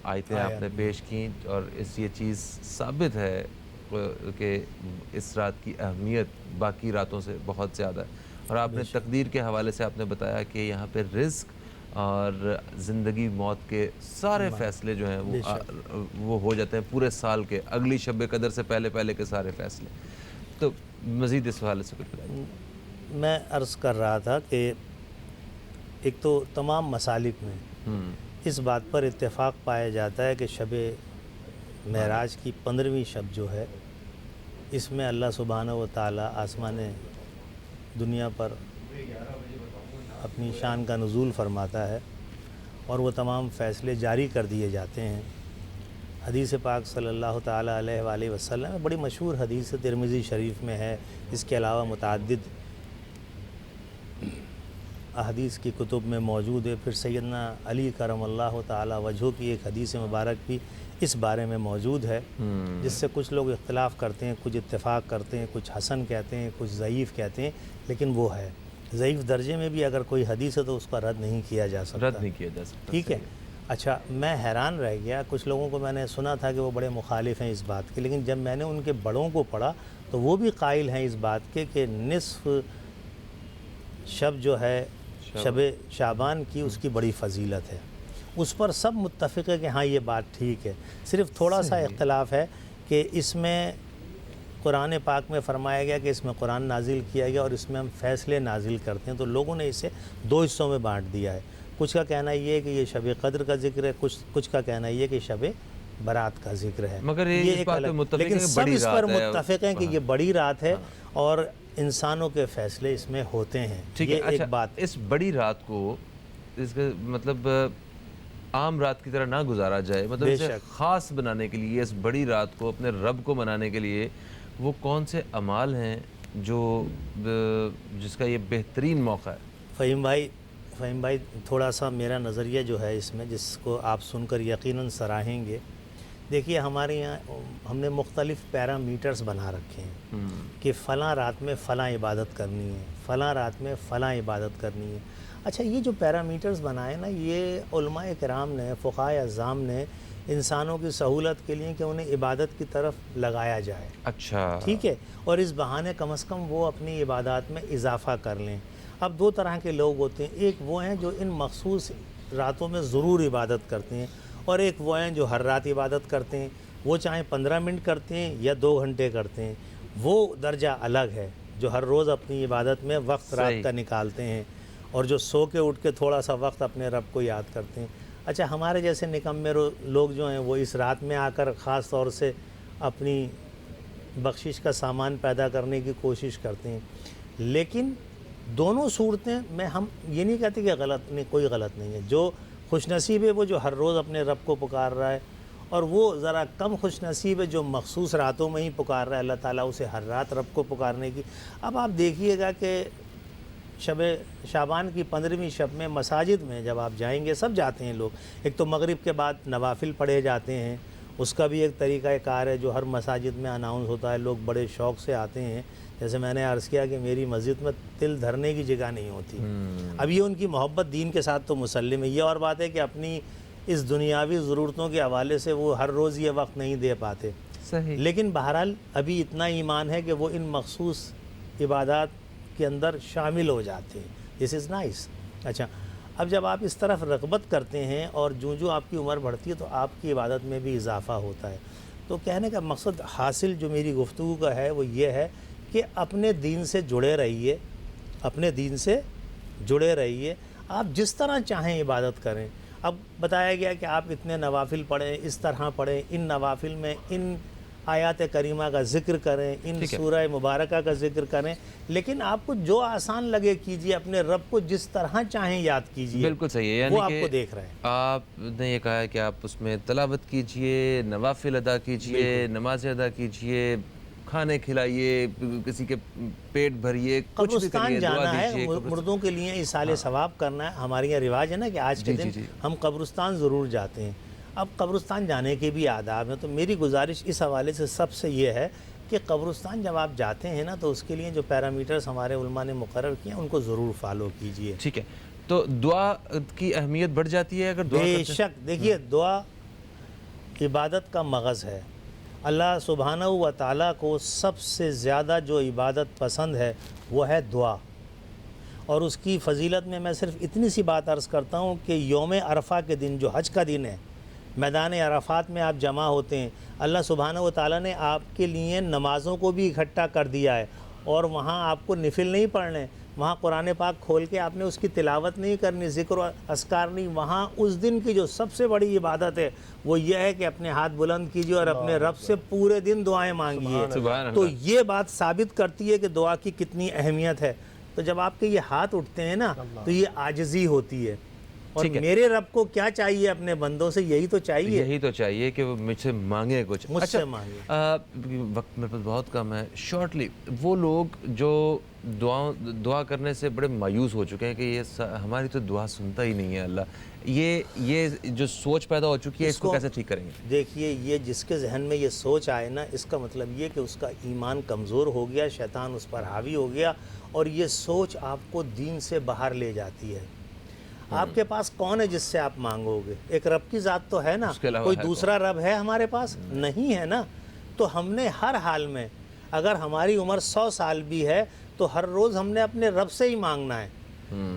आयतें आपने पेश की और ये चीज़ साबित है कि इस रात की अहमियत बाकी रातों से बहुत ज़्यादा है। और आपने तकदीर के हवाले से आपने बताया कि यहाँ पे रिज़्क़ और ज़िंदगी मौत के सारे फ़ैसले जो हैं वो हो जाते हैं पूरे साल के, अगली शब कदर से पहले के सारे फ़ैसले। तो मज़ीद इस हवाले से कुछ बताइए। मैं अर्ज़ कर रहा था कि एक तो तमाम मसालिक में इस बात पर इत्तेफाक पाया जाता है कि शब मेराज की 15वीं शब जो है, इसमें अल्लाह सुब्हानहू व तआला आसमान दुनिया पर अपनी शान का नुज़ूल फरमाता है और वो तमाम फ़ैसले जारी कर दिए जाते हैं। हदीस पाक सल्लल्लाहु ताला अलैहि वसल्लम बड़ी मशहूर हदीस तिरमिज़ी शरीफ में है। इसके अलावा मुतअद्दिद अहदीस की कुतुब में मौजूद है। फिर सैयदना अली करमल्लाहु ताला वजहू की एक हदीस मुबारक भी इस बारे में मौजूद है, जिससे कुछ लोग इख्तिलाफ़ करते हैं, कुछ इत्तेफाक करते हैं, कुछ हसन कहते हैं, कुछ ज़ईफ़ कहते हैं, लेकिन वो है। ज़ईफ़ दर्जे में भी अगर कोई हदीस है तो उसका रद्द नहीं किया जा सकता। रद्द नहीं किया जा सकता। ठीक है। अच्छा, मैं हैरान रह गया, कुछ लोगों को मैंने सुना था कि वो बड़े मुखालिफ हैं इस बात के, लेकिन जब मैंने उनके बड़ों को पढ़ा तो वो भी कायल हैं इस बात के कि निस्फ़ शब जो है शब शाबान की उसकी बड़ी फ़जीलत है। उस पर सब मुत्तफ़िक़ है कि हाँ ये बात ठीक है। सिर्फ़ थोड़ा सा इख्तलाफ है कि इसमें कुरान पाक में फ़रमाया गया कि इसमें कुरान नाजिल किया गया और इसमें हम फ़ैसले नाजिल करते हैं, तो लोगों ने इसे दो हिस्सों में बांट दिया है। कुछ का कहना ये है कि ये शब क़द्र का ज़िक्र है, कुछ का कहना ये है कि शब बारात का ज़िक्र है। मगर ये इस बात पे मुत्तफ़िक़ लेकिन है कि सब बड़ी इस पर रात है। मुत्तफ़िक़ हैं कि ये बड़ी रात है और इंसानों के फ़ैसले इसमें होते हैं। ठीक ये है। अच्छा, एक बात। इस बड़ी रात को इसका मतलब आम रात की तरह ना गुजारा जाए, मतलब इसे बेशक। ख़ास बनाने के लिए, इस बड़ी रात को अपने रब को मनाने के लिए वो कौन से अमाल हैं जो जिसका ये बेहतरीन मौका है? फ़हीम भाई थोड़ा सा मेरा नज़रिया जो है इसमें, जिसको आप सुनकर यकीनन सराहेंगे। देखिए, हमारे यहाँ हमने मुख्तलिफ़ पैरामीटर्स बना रखे हैं कि फ़लाँ रात में फ़लाँ इबादत करनी है, फ़लाँ रात में फ़लाँ इबादत करनी है। अच्छा, ये जो पैरामीटर्स बनाए ना, ये उलमाए किराम ने, फ़ुक़हाए अज़्ज़ाम ने इंसानों की सहूलत के लिए कि उन्हें इबादत की तरफ लगाया जाए। अच्छा, ठीक है। और इस बहाने कम से कम वो अपनी इबादत में इजाफ़ा कर लें। अब दो तरह के लोग होते हैं, एक वो हैं जो इन मखसूस रातों में ज़रूर इबादत करते हैं, और एक वो हैं जो हर रात इबादत करते हैं। वो चाहे 15 मिनट करते हैं या 2 घंटे करते हैं, वो दर्जा अलग है। जो हर रोज़ अपनी इबादत में वक्त रात का निकालते हैं और जो सो के उठ के थोड़ा सा वक्त अपने रब को याद करते हैं। अच्छा, हमारे जैसे निकम्मे लोग जो हैं वो इस रात में आकर ख़ास तौर से अपनी बख्शिश का सामान पैदा करने की कोशिश करते हैं। लेकिन दोनों सूरतें में हम ये नहीं कहते कि गलत नहीं, कोई गलत नहीं है। जो खुशनसीब है वो जो हर रोज़ अपने रब को पुकार रहा है, और वो ज़रा कम खुशनसीब है जो मखसूस रातों में ही पुकार रहा है। अल्लाह ताला उसे हर रात रब को पुकारने की। अब आप देखिएगा कि शब शाबान की 15वीं शब में मसाजिद में जब आप जाएंगे, सब जाते हैं लोग, एक तो मगरिब के बाद नवाफिल पढ़े जाते हैं, उसका भी एक तरीक़ा कार है जो हर मसाजिद में अनाउंस होता है। लोग बड़े शौक़ से आते हैं। जैसे मैंने अर्ज़ किया कि मेरी मस्जिद में तिल धरने की जगह नहीं होती। अब ये उनकी मोहब्बत दीन के साथ तो मुसल्लिम है। ये और बात है कि अपनी इस दुनियावी ज़रूरतों के हवाले से वो हर रोज़ ये वक्त नहीं दे पाते। सही। लेकिन बहरहाल अभी इतना ईमान है कि वो इन मखसूस इबादत के अंदर शामिल हो जाते हैं। This is nice. अच्छा, अब जब आप इस तरफ रग़बत करते हैं और जो आपकी उम्र बढ़ती है तो आपकी इबादत में भी इजाफ़ा होता है। तो कहने का मकसद हासिल जो मेरी गुफ्तगू का है वो ये है कि अपने दीन से जुड़े रहिए, अपने दीन से जुड़े रहिए। आप जिस तरह चाहें इबादत करें। अब बताया गया कि आप इतने नवाफिल पढ़ें, इस तरह पढ़ें, इन नवाफिल में इन आयात करीमा का ज़िक्र करें, इन सूरह मुबारका का ज़िक्र करें, लेकिन आपको जो आसान लगे कीजिए। अपने रब को जिस तरह चाहें याद कीजिए। बिल्कुल सही है। यानी वो आपको देख रहे हैं। आपने ये कहा है कि आप उसमें तलावत कीजिए, नवाफिल अदा कीजिए, नमाज़ें अदा कीजिए, खाने खिलाइए, किसी के पेट भरिए, कुछ भी कब्रिस्तान करिए, दुआ जाना है, दीजिए, मुर्दों के लिए इसाले सवाब करना है। हमारे यहाँ रिवाज है ना कि आज के दिन हम कब्रिस्तान ज़रूर जाते हैं। अब कब्रिस्तान जाने के भी आदाब हैं। तो मेरी गुजारिश इस हवाले से सबसे ये है कि कब्रिस्तान जब आप जाते हैं ना तो उसके लिए जो पैरामीटर्स हमारे उलमा ने मुकर्रर किए हैं उनको ज़रूर फॉलो कीजिए। ठीक है। तो दुआ की अहमियत बढ़ जाती है अगर दुआ करते हैं? बेशक। देखिए, दुआ इबादत का मगज़ है। अल्लाह सुब्हानहू व तआला को सबसे ज़्यादा जो इबादत पसंद है वो है दुआ। और उसकी फ़जीलत में मैं सिर्फ़ इतनी सी बात अर्ज़ करता हूँ कि यौम अरफ़ा के दिन, जो हज का दिन है, मैदान अरफ़ात में आप जमा होते हैं। अल्लाह सुब्हानहू व तआला ने आपके लिए नमाज़ों को भी इकट्ठा कर दिया है, और वहाँ आपको नफिल नहीं पढ़ने, वहाँ कुरान पाक खोल के आपने उसकी तिलावत नहीं करनी, ज़िक्र और अस्कार नहीं। वहाँ उस दिन की जो सबसे बड़ी इबादत है वो ये है कि अपने हाथ बुलंद कीजिए और अपने रब से पूरे दिन दुआएं मांगिए। तो ये बात साबित करती है कि दुआ की कितनी अहमियत है। तो जब आपके ये हाथ उठते हैं ना तो ये आजिज़ी होती है। और मेरे रब को क्या चाहिए अपने बंदों से? यही तो चाहिए, यही तो चाहिए कि वो मुझसे मांगे कुछ। मुझसे मांगे। वक्त मेरे पास बहुत कम है। शॉर्टली, वो लोग जो दुआ करने से बड़े मायूस हो चुके हैं कि ये हमारी तो दुआ सुनता ही नहीं है अल्लाह, ये जो सोच पैदा हो चुकी है, इसको कैसे ठीक करेंगे? देखिए, ये जिसके जहन में ये सोच आए ना, इसका मतलब ये कि उसका ईमान कमज़ोर हो गया, शैतान उस पर हावी हो गया और ये सोच आपको दीन से बाहर ले जाती है। आपके पास कौन है जिससे आप मांगोगे? एक रब की ज़ात तो है ना, उसके अलावा कोई है दूसरा रब है हमारे पास? नहीं है ना। तो हमने हर हाल में, अगर हमारी उम्र 100 साल भी है तो हर रोज़ हमने अपने रब से ही मांगना है।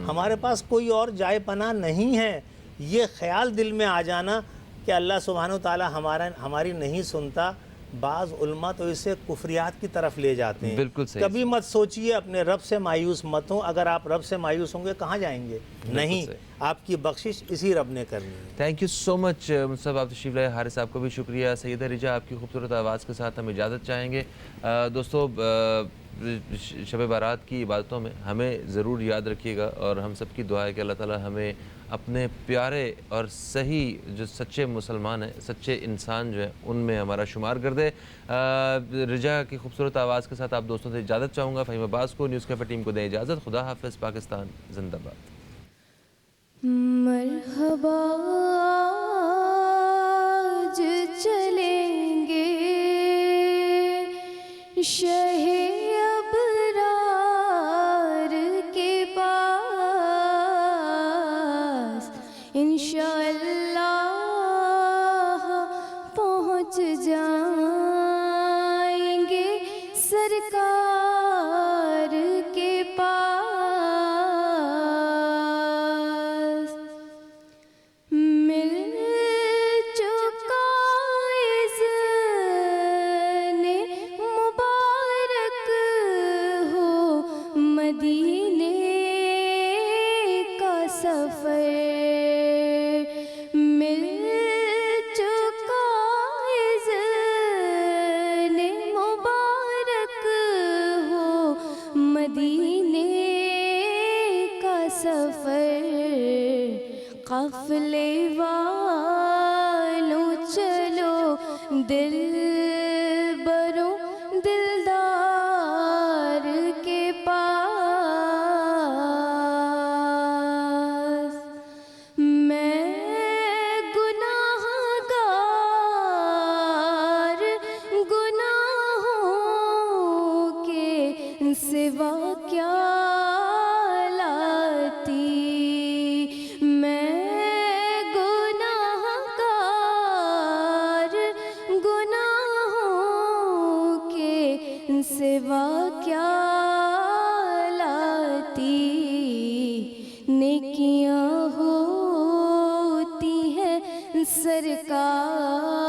हमारे पास कोई और जाए पनाह नहीं है। ये ख्याल दिल में आ जाना कि अल्लाह सुब्हानहू ताला हमारी नहीं सुनता, बाज़ उलमा तो इसे कुफरियात की तरफ ले जाते हैं। बिल्कुल सही। कभी मत सोचिए, अपने रब से मायूस मत हो। अगर आप रब से मायूस होंगे कहाँ जाएंगे? नहीं, सही। आपकी बख्शिश इसी रब ने करनी है। Thank you so much Mustafa, आप तशरीफ़ लाए। हारिस साहब को भी शुक्रिया। सैयदा रिजा, आपकी खूबसूरत आवाज़ के साथ हम इजाज़त चाहेंगे। दोस्तों, शब बारात की इबादतों में हमें ज़रूर याद रखिएगा, और हम सब की दुआ है कि अल्लाह ताला हमें अपने प्यारे और सही जो सच्चे मुसलमान हैं, सच्चे इंसान जो हैं, उनमें हमारा शुमार कर दे। रिजा की खूबसूरत आवाज़ के साथ आप दोस्तों से इजाज़त चाहूँगा। फ़हीम अब्बास को, न्यूज़ कैफ़े टीम को दें इजाज़त। खुदा हाफ़िज़। पाकिस्तान जिंदाबाद। मरहबा आज चलेंगे शहे अबरार के पास, इंशाअल्लाह पहुँच जाएंगे सरकार के पास। मिल चुका इज़्ने मुबारक हो मदीने का सफ़र। मिल चुका इज़्ने मुबारक हो मदीने का सफ़र। काफ़िले वालों चलो दिल बरों दिलदार के पास। मैं गुनाहगार गुनाहों के सिवा क्या लाती। मैं गुनाहगार गुनाहों के सिवा क्या लाती। नेकियां होती हैं सरकार